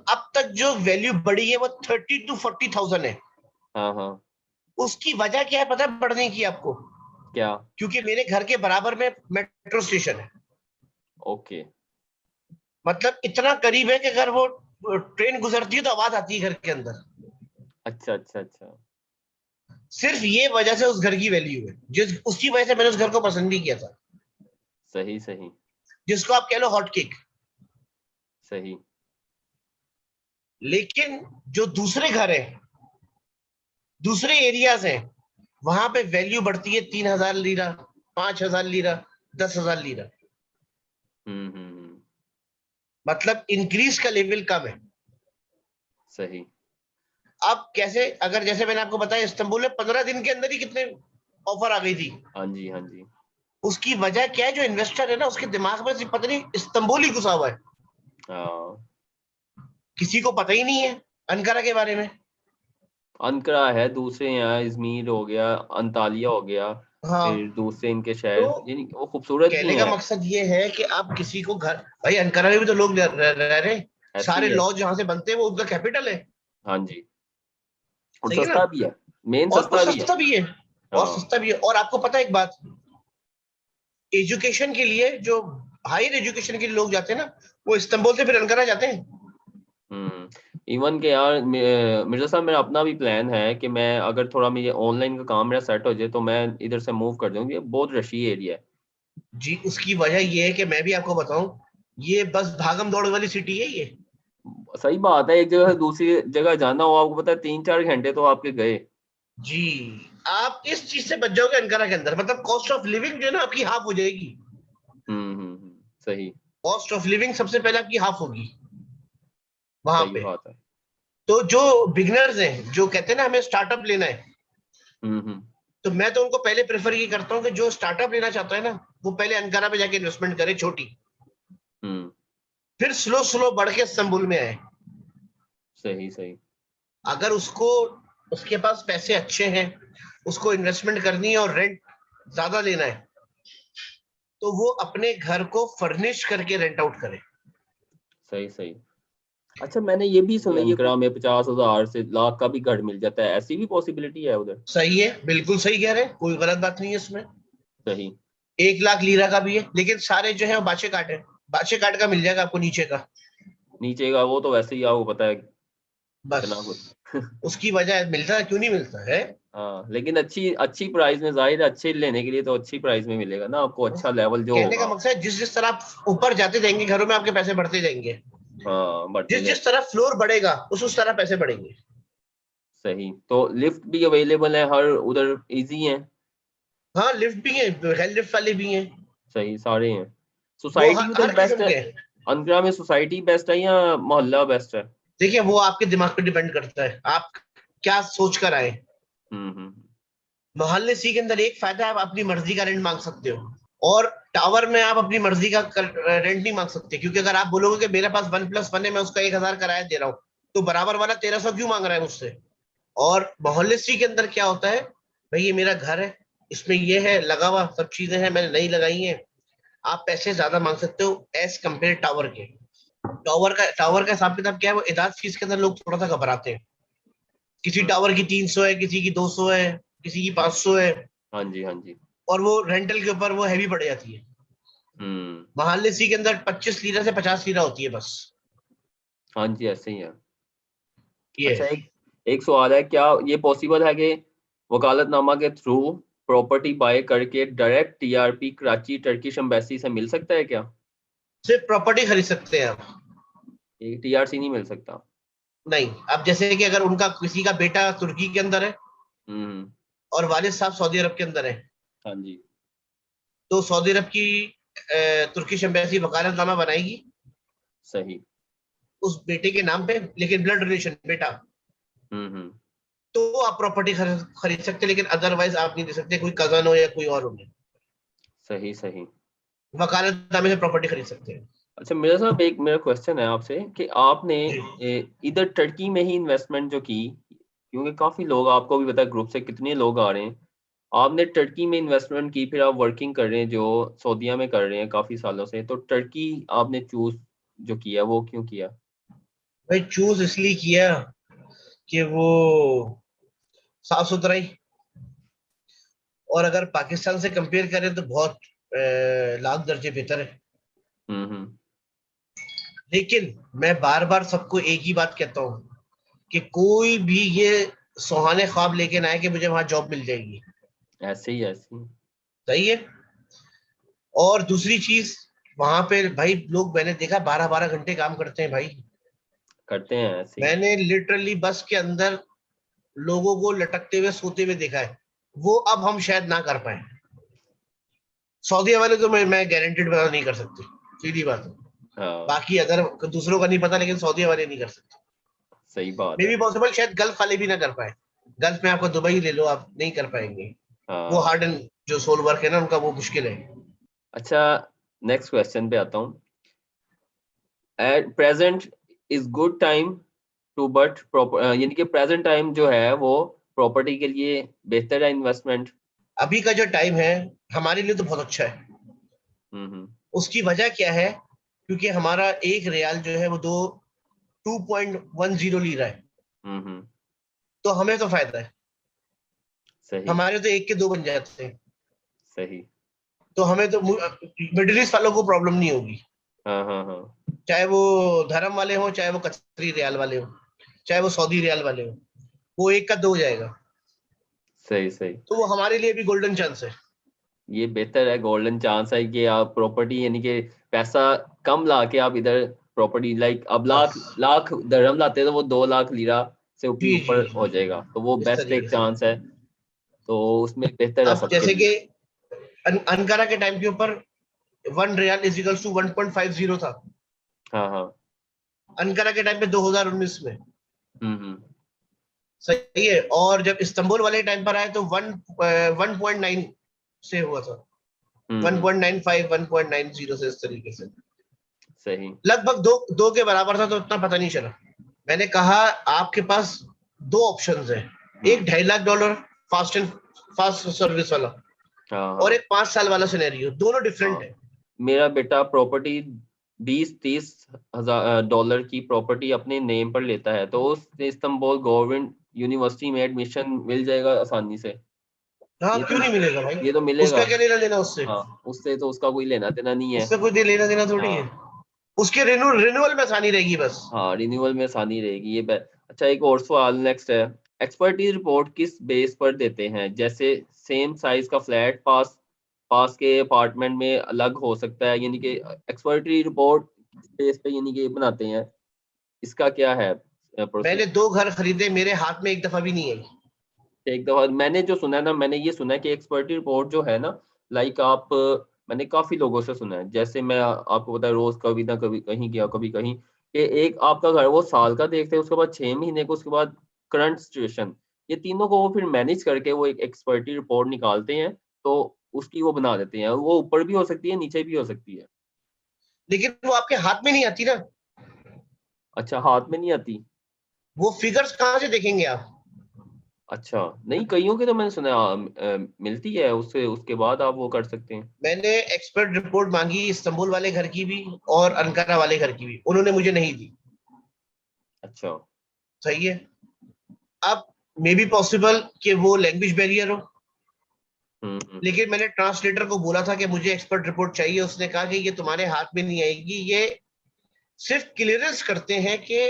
अब तक जो वैल्यू बढ़ी है वो 30 to 40,000 है। हाँ हाँ। उसकी वजह क्या है पता है बढ़ने की आपको? क्या? क्योंकि मेरे घर के बराबर में मेट्रो स्टेशन है। ओके। मतलब इतना करीब है कि अगर वो ट्रेन गुजरती है तो आवाज आती है घर के अंदर। अच्छा अच्छा अच्छा। सिर्फ ये वजह से उस घर की वैल्यू है, जिस उसकी वजह से मैंने उस घर को पसंद भी किया था, सही सही। जिसको आप कह लो हॉट केक। सही। लेकिन जो दूसरे घर है, दूसरे एरियाज हैं, वहां पे वैल्यू बढ़ती है 3,000 लीरा, 5,000 लीरा, 10,000 लीरा। हम्म। मतलब इंक्रीज का लेवल कम है। सही। अब कैसे, अगर जैसे मैंने आपको बताया इस्तांबुल में 15 दिन के अंदर ही कितने ऑफर आ गई थी। हाँ जी हाँ जी। उसकी वजह क्या है? जो इन्वेस्टर है ना, उसके दिमाग में सिर्फ पता नहीं इस्तांबुल ही घुसा हुआ है, हाँ, किसी को पता ही नहीं है अंकारा के बारे में। अंकरा है, दूसरे यहाँ इजमीर हो गया, अंतालिया हो गया, फिर हाँ, दूसरे इनके तो शहर, यानी वो खूबसूरत भी कहने का हैं। मकसद ये है कि आप किसी को घर, भाई अंकारा में भी तो लोग रह रहे हैं। ऐसे सारे ही है। लॉज जहां से बनते हैं वो उनका कैपिटल है। हाँ जी। और सही है ना? सस्ता भी है, मेन और वो सस्ता भी है। सस्ता भी है। और हाँ। सस्ता भी है। और आपको पता है एक बात, एजुकेशन के लिए जो हायर एजुकेशन के लिए लोग जाते हैं ना, वो इस्तांबुल से फिर अंकारा जाते हैं। इवन के यार मिर्जा साहब, मेरा अपना भी प्लान है कि मैं अगर थोड़ा मुझे ऑनलाइन का काम मेरा सेट हो जाए तो मैं इधर से मूव कर दूँ, ये बहुत रशी एरिया है। जी, उसकी वजह ये है कि मैं भी आपको बताऊं, ये बस भागम दौड़ वाली सिटी है ये। सही बात है, एक जगह से दूसरी जगह जाना हो आपको पता है 3-4 घंटे तो आपके गए। जी, आप इस चीज से बच जाओगे अंकारा के अंदर, मतलब कॉस्ट ऑफ लिविंग जो है ना आपकी हाफ हो जाएगी। सही कॉस्ट ऑफ लिविंग सबसे पहले आपकी हाफ होगी वहां सही पे। बात है। तो जो बिगनर्स हैं, जो कहते हैं ना हमें स्टार्टअप लेना है, हम्म। तो मैं तो उनको पहले प्रेफर ये करता हूँ कि जो स्टार्टअप लेना चाहता है ना, वो पहले अंकारा पे जाके इन्वेस्टमेंट करे छोटी, हम्म। फिर स्लो स्लो बढ़ के इस्तांबुल में आए। सही सही। अगर उसको, उसके पास पैसे अच्छे हैं, उसको इन्वेस्टमेंट करनी है और रेंट ज्यादा लेना है, तो वो अपने घर को फर्निश करके रेंट आउट करे। सही सही। अच्छा, मैंने ये भी सुना है कि में 50,000 से लाख का भी घर मिल जाता है, ऐसी भी पॉसिबिलिटी है उधर? सही है, बिल्कुल सही कह रहे हैं, कोई गलत बात नहीं है इसमें। सही। 1 लाख लीरा का भी है, लेकिन सारे जो है वो बाचे काट है। बाचे काट का मिल जाएगा आपको नीचे का, नीचे का वो तो वैसे ही आपको पता है बस। कितना कुछ। उसकी वजह मिलता है, क्यों नहीं मिलता है। हाँ, लेकिन अच्छी अच्छी प्राइस में, जाहिर है अच्छे लेने के लिए तो अच्छी प्राइस में मिलेगा ना आपको, अच्छा लेवल जो कहने का होगा। मकसद है जिस जिस तरह आप ऊपर जाते जाएंगे घरों में, आपके पैसे बढ़ते जाएंगे। हाँ, बढ़ते जिस जाए। जिस तरह फ्लोर बढ़ेगा उस तरह पैसे बढ़ेंगे। सही, तो लिफ्ट भी अवेलेबल है हर उधर, इजी है? हाँ, लिफ्ट भी है, हेल लिफ्ट वाले भी हैं। सही, सारे हैं। वो सोसाइटी उधर हर बेस्ट किस्म है? के हैं। अंतरा में सोसाइटी बेस्ट है या मोहल्ला बेस्ट है? देखिए, वो आपके दिमाग पे डिपेंड करता है, आप क्या सोच कर आए। हम्म। मोहल्ले सी के अंदर एक फायदा है, आप अपनी मर्जी का रेंट मांग सकते हो। और टावर में आप अपनी मर्जी का रेंट नहीं मांग सकते, क्योंकि अगर आप बोलोगे कि मेरे पास 1+1 है, मैं उसका 1,000 किराया दे रहा हूँ, तो बराबर वाला 1,300 क्यों मांग रहा है मुझसे। और मोहल्ले सी के अंदर क्या होता है, भाई ये मेरा घर है, इसमें ये है लगा हुआ, सब चीजें हैं, मैंने नहीं लगाई हैं। आप पैसे ज्यादा मांग सकते हो एज कम्पेयर टावर के। टावर का हिसाब किताब क्या है, वो इदाद फीस के अंदर लोग थोड़ा सा घबराते हैं। किसी हम्म। टावर की 300 है, किसी की 200 है, किसी की 500 है। हाँ जी, हाँ जी। और वो रेंटल के ऊपर वो हैवी पड़ जाती है। हम्म। मोहल्ले सी के अंदर 25 लीरा से 50 लीरा होती है बस। हाँ जी, ऐसे ही है। ये अच्छा, एक एक सवाल है, क्या ये पॉसिबल है कि वकालतनामा के थ्रू प्रॉपर्टी बाय करके direct TRP Karachi Turkish embassy से मिल सकता है क्या? सिर्फ प्रॉपर्टी खरीद सकते हैं आप। ये टीआरसी नहीं मिल सकता? नहीं, अब जैसे कि अगर उनका किसी का बेटा तुर्की के अंदर है हम्म। और वालिद साहब सऊदी अरब के अंदर है, हाँ जी। तो सऊदी अरब की तुर्किश एम्बेसी वकालतनामा बनाएगी सही। उस बेटे के नाम पे, लेकिन ब्लड रिलेशन बेटा। हम्म। तो आप प्रॉपर्टी खरीद सकते हैं, लेकिन अदरवाइज आप नहीं दे सकते, कोई कजन हो या कोई और हो। सही सही। वकालतनामे से प्रॉपर्टी खरीद सकते हैं। अच्छा, मेरा साहब एक मेरा क्वेश्चन है आपसे कि आपने जी। इधर टर्की में ही इन्वेस्टमेंट जो की, क्योंकि काफी लोग, आपको भी पता है ग्रुप से कितने लोग आ रहे हैं, आपने टर्की में इन्वेस्टमेंट की, फिर आप वर्किंग कर रहे हैं जो सऊदीया में कर रहे हैं काफी सालों से, तो टर्की आपने चूज जो किया वो क्यों किया? भाई चूज इसलिए किया कि वो साफ सुथराई, और अगर पाकिस्तान से कंपेयर करें तो बहुत लाख दर्जे बेहतर है। हम्म। लेकिन मैं बार बार सबको एक ही बात कहता हूँ कि कोई भी ये सुहाने ख्वाब लेके ना आए कि मुझे वहां जॉब मिल जाएगी। ऐसे ही। सही है। और दूसरी चीज, वहां पे भाई लोग, मैंने देखा 12-12 घंटे काम करते हैं भाई। करते हैं ऐसे ही। मैंने लिटरली बस के अंदर लोगों को लटकते हुए सोते हुए देखा है। वो अब हम शायद ना कर पाए। सऊदी वाले तो मैं गारंटेड बता नहीं कर सकते, सीधी बात है। हाँ, बाकी अदर दूसरों का नहीं पता, लेकिन सऊदी वाले नहीं कर सकते। सही बात मे है। बी पॉसिबल शायद गल्फ वाले भी ना कर पाए। गल्फ में आपको दुबई ले लो, आप नहीं कर पाएंगे। वो हाँ। हार्ड एंड जो सोल वर्क है ना उनका, वो मुश्किल है। अच्छा, नेक्स्ट क्वेश्चन पे आता हूँ। At present is good time to but proper, यानी कि प्रेजेंट टाइम जो है वो प्रॉपर्टी के लिए बेहतर है इन्वेस्टमेंट? अभी का जो टाइम है हमारे लिए तो बहुत अच्छा है। हम्म। उसकी वजह क्या है, क्योंकि हमारा एक रियाल जो है वो दो 2.10 ली रहा है, हम्म। तो हमें तो फायदा है। सही हमारे तो एक के दो बन जाते हैं। सही। तो हमें तो मिडिल ईस्ट वालों को प्रॉब्लम नहीं होगी, हाँ हाँ हाँ। चाहे वो धर्म वाले हो, चाहे वो कतरी रियाल वाले हो, चाहे वो सऊदी रियाल वाले हो, वो एक का दो हो जाएगा। सही सही। तो वो हमारे लिए भी गोल्डन चांस है। ये बेहतर है, गोल्डन चांस है कि आप प्रॉपर्टी, यानी कि पैसा कम ला के आप इधर प्रॉपर्टी, लाइक अब लाख बस। लाख दरहम लाते तो वो 2 लाख लीरा से जी ऊपर जी हो जाएगा, तो वो इस बेस्ट एक तरीके से। चांस है, तो उसमें बेहतर है अब सबके जैसे लिए। कि अनकारा के टाइम के ऊपर 1 रियाल इज टू 1.50 था, हाँ हाँ। अनकारा के टाइम पे 2019 में। हम्म। सही है। और जब इस्तांबुल वाले टाइम पर आए तो 1.9 से हुआ था, हम्म। 1.95 1.90 से, इस तरीके से सही। लगभग दो दो के बराबर था, तो उतना पता नहीं चला। मैंने कहा आपके पास दो ऑप्शंस हैं, एक हम्म। 2.5 लाख डॉलर फास्ट सर्विस वाला, हाँ और हाँ एक 5 साल वाला सिनेरियो, दोनों डिफरेंट हाँ। है। मेरा बेटा प्रॉपर्टी 20-30 हजार डॉलर की प्रॉपर्टी अपने नेम पर लेता है, तो उस इस्तांबुल गवर्नमेंट यूनिवर्सिटी में एडमिशन मिल जाएगा आसानी से। हाँ, ये तो क्यों नहीं मिलेगा भाई? ये तो मिलेगा। उसका क्या लेना देना उससे? हाँ, उससे तो उसका कोई लेना देना नहीं है। उससे कोई लेना देना थोड़ी है। हाँ उसके रिन्यूअल में आसानी रहेगी बस। हाँ, रिन्यूअल में आसानी रहेगी, ये अच्छा, एक और सवाल नेक्स्ट है। एक्सपर्टीज रिपोर्ट किस बेस पर देते हैं? जैसे सेम साइज का फ्लैट पास पास के अपार्टमेंट में अलग हो सकता है, यानी कि एक्सपर्टी रिपोर्ट किस बेस पे यानी कि बनाते हैं, इसका क्या है मैंने प्रोसेस? 2 घर खरीदे, मेरे हाथ में एक दफा भी नहीं आई। एक दफा मैंने जो सुना है ना, मैंने ये सुना है कि एक्सपर्टी रिपोर्ट जो है ना, लाइक आप, मैंने काफी लोगों से सुना है, जैसे मैं आपको पता है रोज कभी ना कभी कहीं गया कभी कहीं, कि एक आपका घर वो साल का देखते हैं, उसके बाद 6 महीने को, उसके बाद करंट सिचुएशन, ये तीनों को वो फिर मैनेज करके वो एक एक्सपर्टी रिपोर्ट निकालते हैं, तो उसकी वो बना देते हैं, वो ऊपर भी हो सकती है नीचे भी हो सकती है। लेकिन वो आपके हाथ में नहीं आती ना। अच्छा, हाथ में नहीं आती? वो फिगर्स कहाँ से देखेंगे आप? अच्छा, नहीं, कईयों के तो मैंने सुना है, मिलती है, उससे उसके बाद आप वो कर सकते हैं। मैंने एक्सपर्ट रिपोर्ट मांगी इस्तांबुल वाले घर की भी और अनकारा वाले घर की भी, उन्होंने मुझे नहीं दी। अच्छा। सही है। अब मे बी पॉसिबल कि वो लैंग्वेज बैरियर हो, हम्म। लेकिन मैंने ट्रांसलेटर को बोला था कि मुझे एक्सपर्ट रिपोर्ट चाहिए, उसने कहा कि ये तुम्हारे हाथ में नहीं आएगी, ये सिर्फ क्लियरेंस करते हैं कि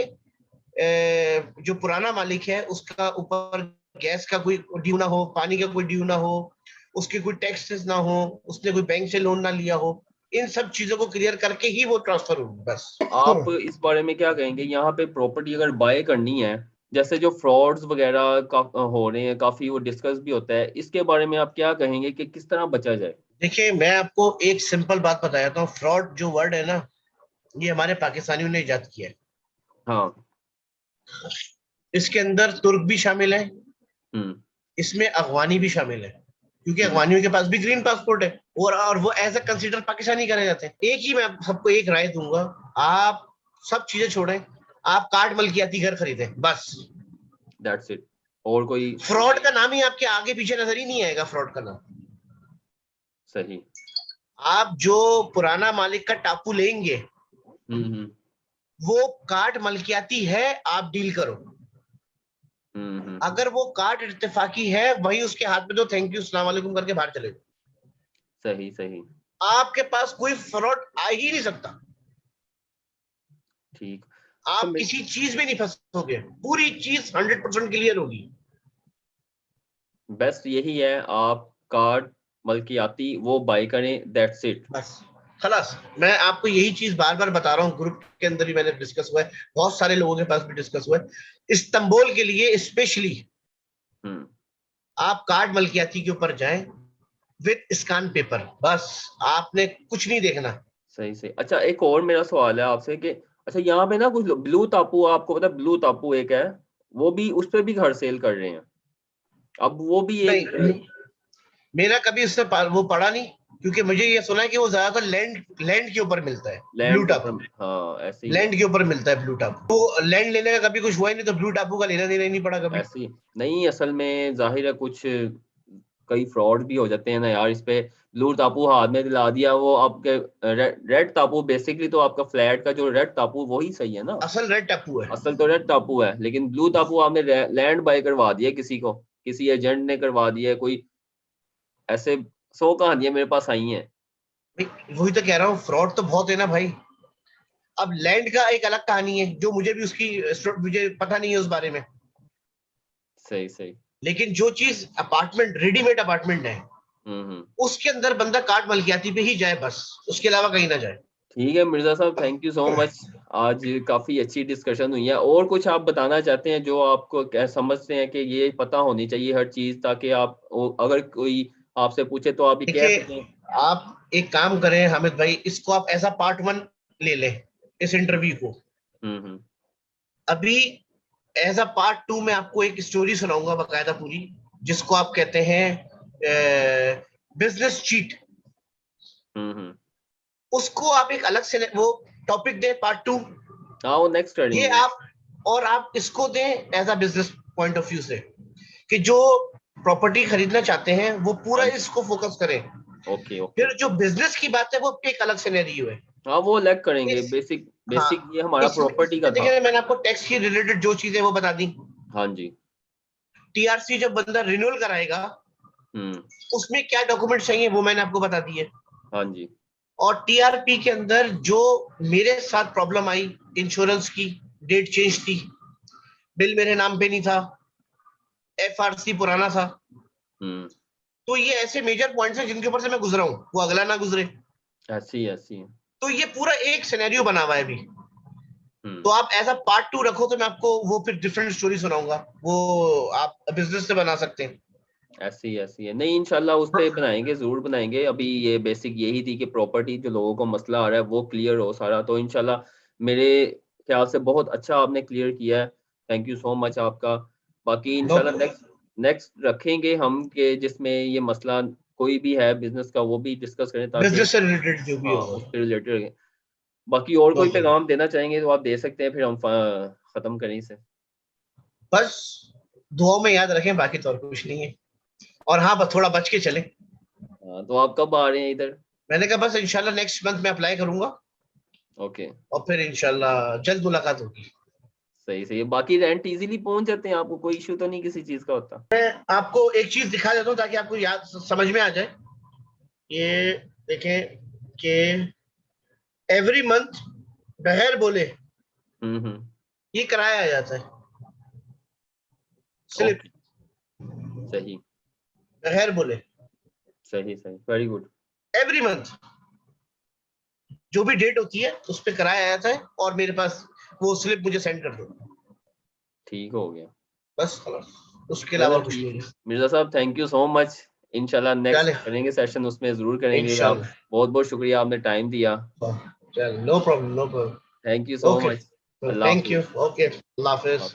जो पुराना मालिक है उसका ऊपर गैस का कोई ड्यू ना हो, पानी का कोई ड्यू ना हो, उसके कोई टैक्सेस ना हो, उसने कोई बैंक से लोन ना लिया हो, इन सब चीजों को क्लियर करके ही वो ट्रांसफर होगी बस। आप इस बारे में क्या कहेंगे, यहाँ पे प्रॉपर्टी अगर बाय करनी है, जैसे जो फ्रॉड्स वगैरह का हो रहे हैं, काफी वो डिस्कस भी होता है, इसके बारे में आप क्या कहेंगे कि किस तरह बचा जाए? देखिए, मैं आपको एक सिंपल बात बताता हूँ। फ्रॉड जो वर्ड है ना, ये हमारे पाकिस्तानियों ने इजाद किया है। हाँ। इसके अंदर तुर्क भी शामिल है, हम्म इसमें अफगानी भी शामिल है, क्योंकि हम्म। अफगानियों के पास भी ग्रीन पासपोर्ट है, और वो एज ए कंसिडर पाकिस्तानी करे जाते हैं। एक ही मैं सबको एक राय दूंगा, आप सब चीजें छोड़ें, आप कार्ड मलकियाती घर खरीदें बस। दैट्स इट, और कोई? फ्रॉड का नाम ही आपके आगे पीछे नजर ही नहीं आएगा, फ्रॉड का नाम। सही। आप जो पुराना मालिक का टापू लेंगे, हम्म। वो कार्ड मलकियाती है, आप डील करो। हम्म। अगर वो कार्ड इत्तेफाकी है, वही उसके हाथ में दो, थैंक यू सलाम वालेकुम करके बाहर चले जाओ। सही सही। आपके पास कोई फ्रॉड आ ही नहीं सकता। ठीक। अच्छा, आप किसी चीज में नहीं फंसोगे, पूरी चीज 100% क्लियर होगी। बेस्ट यही है, आप कार्ड मल्कियाती वो बाय करें, दैट्स इट। बस खलास, मैं आपको यही चीज बार बार बता रहा हूँ, ग्रुप के अंदर भी मैंने डिस्कस हुआ है, बहुत सारे लोगों के पास भी डिस्कस हुआ है। इस्तांबुल के लिए स्पेशली हम्म। आप कार्ड मलकियाती के ऊपर जाएं विद स्कैन पेपर, बस। आपने कुछ नहीं देखना। सही सही। अच्छा, एक और मेरा सवाल है आपसे कि अच्छा, यहाँ पे ना कुछ ब्लू टापू, आपको पता है ब्लू टापू एक है, वो भी उस पे भी घर सेल कर रहे हैं, अब वो भी एक नहीं, मेरा कभी उससे वो पढ़ा नहीं, क्योंकि मुझे ये सुना है कि वो ज्यादातर लैंड लैंड के ऊपर मिलता है, ब्लू लैंड के ऊपर। टापू। हाँ, ऐसे ही है। लैंड के ऊपर मिलता है ब्लू टापू, तो लैंड लेने का कभी कुछ हुआ ही नहीं, तो ब्लू टापू का लेना देना ही नहीं पड़ा कभी। ऐसे ही नहीं, असल में जाहिर है कुछ कई फ्रॉड भी हो जाते हैं ना यार इस पे। ब्लू टापू हाथ में दिला दिया, वो आपके रेड टापू, बेसिकली तो आपका फ्लैट का जो रेड टापू वही सही है ना, असल रेड टापू है। असल तो रेड टापू है, लेकिन ब्लू टापू आपने लैंड बाय करवा दिया किसी को, किसी एजेंट ने करवा दिया, कोई ऐसे 100 कहानियां मेरे पास आई हैं। वही तो कह रहा हूँ, फ्रॉड तो बहुत है ना भाई। अब लैंड का एक अलग कहानी है, जो मुझे भी उसकी मुझे पता नहीं है उस बारे में। सही सही। लेकिन जो चीज अपार्टमेंट, रेडीमेड अपार्टमेंट है, हम्म। उसके अंदर बंदा कार्ड मलकियाती पे ही जाए बस, उसके अलावा कहीं ना जाए। ठीक है मिर्जा साहब, थैंक यू सो मच। आज काफी अच्छी डिस्कशन हुई है। और कुछ आप बताना चाहते हैं जो आपको समझते हैं कि ये पता होनी चाहिए हर चीज, ताकि आप अगर कोई आपसे पूछे तो आप ये कह देखिए, सकें? आप एक काम करें हामिद भाई, इसको आप ऐसा पार्ट 1 ले लें इस इंटरव्यू को। हम्म। अभी एज अ पार्ट 2 में आपको एक स्टोरी सुनाऊंगा बकायदा पूरी, जिसको आप कहते हैं बिजनेस चीट। हम्म। उसको आप एक अलग से वो टॉपिक दें, पार्ट 2। हाँ, वो नेक्स्ट कर ये लेंगे। आप और आप इसको दें as a business point of view से, कि जो प्रॉपर्टी खरीदना चाहते हैं वो पूरा हाँ, इसको फोकस करें। Okay okay. फिर जो बिजनेस की बात है वो एक अलग सिनेरियो है। हाँ, वो अलग करेंगे। इस बेसिक हाँ, बेसिक ये हमारा प्रॉपर्टी का इसमें था। देखिए, मैंने आपको टैक्स की रिलेटेड जो चीजें वो बता दी। हाँ जी। टीआरसी जब बंदा रिन्यूअल कराएगा, हम्म। उसमें क्या डॉक्यूमेंट चाहिए वो मैंने आपको बता दिए। हाँ जी। और टीआरपी के अंदर जो मेरे साथ प्रॉब्लम आई, इंश्योरेंस की डेट चेंज थी, बिल मेरे नाम पे नहीं था, एफआरसी पुराना था। हम्म। तो ये ऐसे मेजर पॉइंट्स हैं जिनके ऊपर से मैं गुजरा हूँ, वो अगला ना गुजरे। ऐसी ऐसी। तो ये पूरा एक सिनेरियो बना हुआ है अभी। तो हम्म। आप एज अ पार्ट 2 रखो तो मैं आपको वो फिर डिफरेंट स्टोरी सुनाऊंगा, वो आप बिजनेस से बना सकते हैं। ऐसी ऐसी है। नहीं, इंशाल्लाह उस पे बनाएंगे, जरूर बनाएंगे। अभी ये बेसिक यही थी कि प्रॉपर्टी जो लोगों को मसला आ रहा है वो क्लियर हो सारा। तो इंशाल्लाह मेरे ख्याल से बहुत अच्छा आपने क्लियर किया है। थैंक यू सो मच आपका। बाकी नो, इंशाल्लाह नेक्स्ट नेक्स्ट रखेंगे हम, के जिसमें ये मसला कोई भी है बिजनेस का वो भी डिस्कस करें, ताकि बिजनेस से रिलेटेड जो भी हाँ होगा। उससे रिलेटेड। बाकी और नो कोई प्रॉब्लम। पैगाम देना चाहेंगे तो आप दे सकते हैं, फिर हम खत्म करें इसे। बस दुआओं में याद रखें, बाकी तो और कुछ नहीं है। और हाँ, बस थोड़ा बच के चले। हाँ, तो आप कब आ रहे हैं इधर? मैंने कहा बस इंशाल्लाह नेक्स्ट मंथ में अप्लाई करूंगा, ओके। और फिर इंशाल्लाह जल्द मुलाकात होगी। सही सही है। बाकी रेंट इजीली पहुंच जाते हैं, आपको कोई इशू तो नहीं किसी चीज का होता? आपको एक चीज दिखा देता हूँ ताकि आपको याद समझ में आ जाए। ये देखें कि एवरी मंथ बगैर बोले हम्म। ये कराया जाता है, स्लिप, ओके। सही बगैर बोले, सही सही, वेरी गुड। एवरी मंथ जो भी डेट होती है उस पर कराया जाता है, और मेरे पास वो स्लिप मुझे सेंड कर दो, ठीक हो गया। बस खलास, उसके चलो अलावा कुछ ठीक नहीं है है। मिर्जा साहब, थैंक यू सो मच। इंशाल्लाह नेक्स्ट चले, करेंगे सेशन, उसमें जरूर करेंगे। आप इंशाल्लाह। बहुत बहुत शुक्रिया, आपने टाइम दिया। चल, no problem, no problem. Thank you so okay, much. अल्लाह थैंक यू। हाफिज। ओके, अल्लाह हाफिज।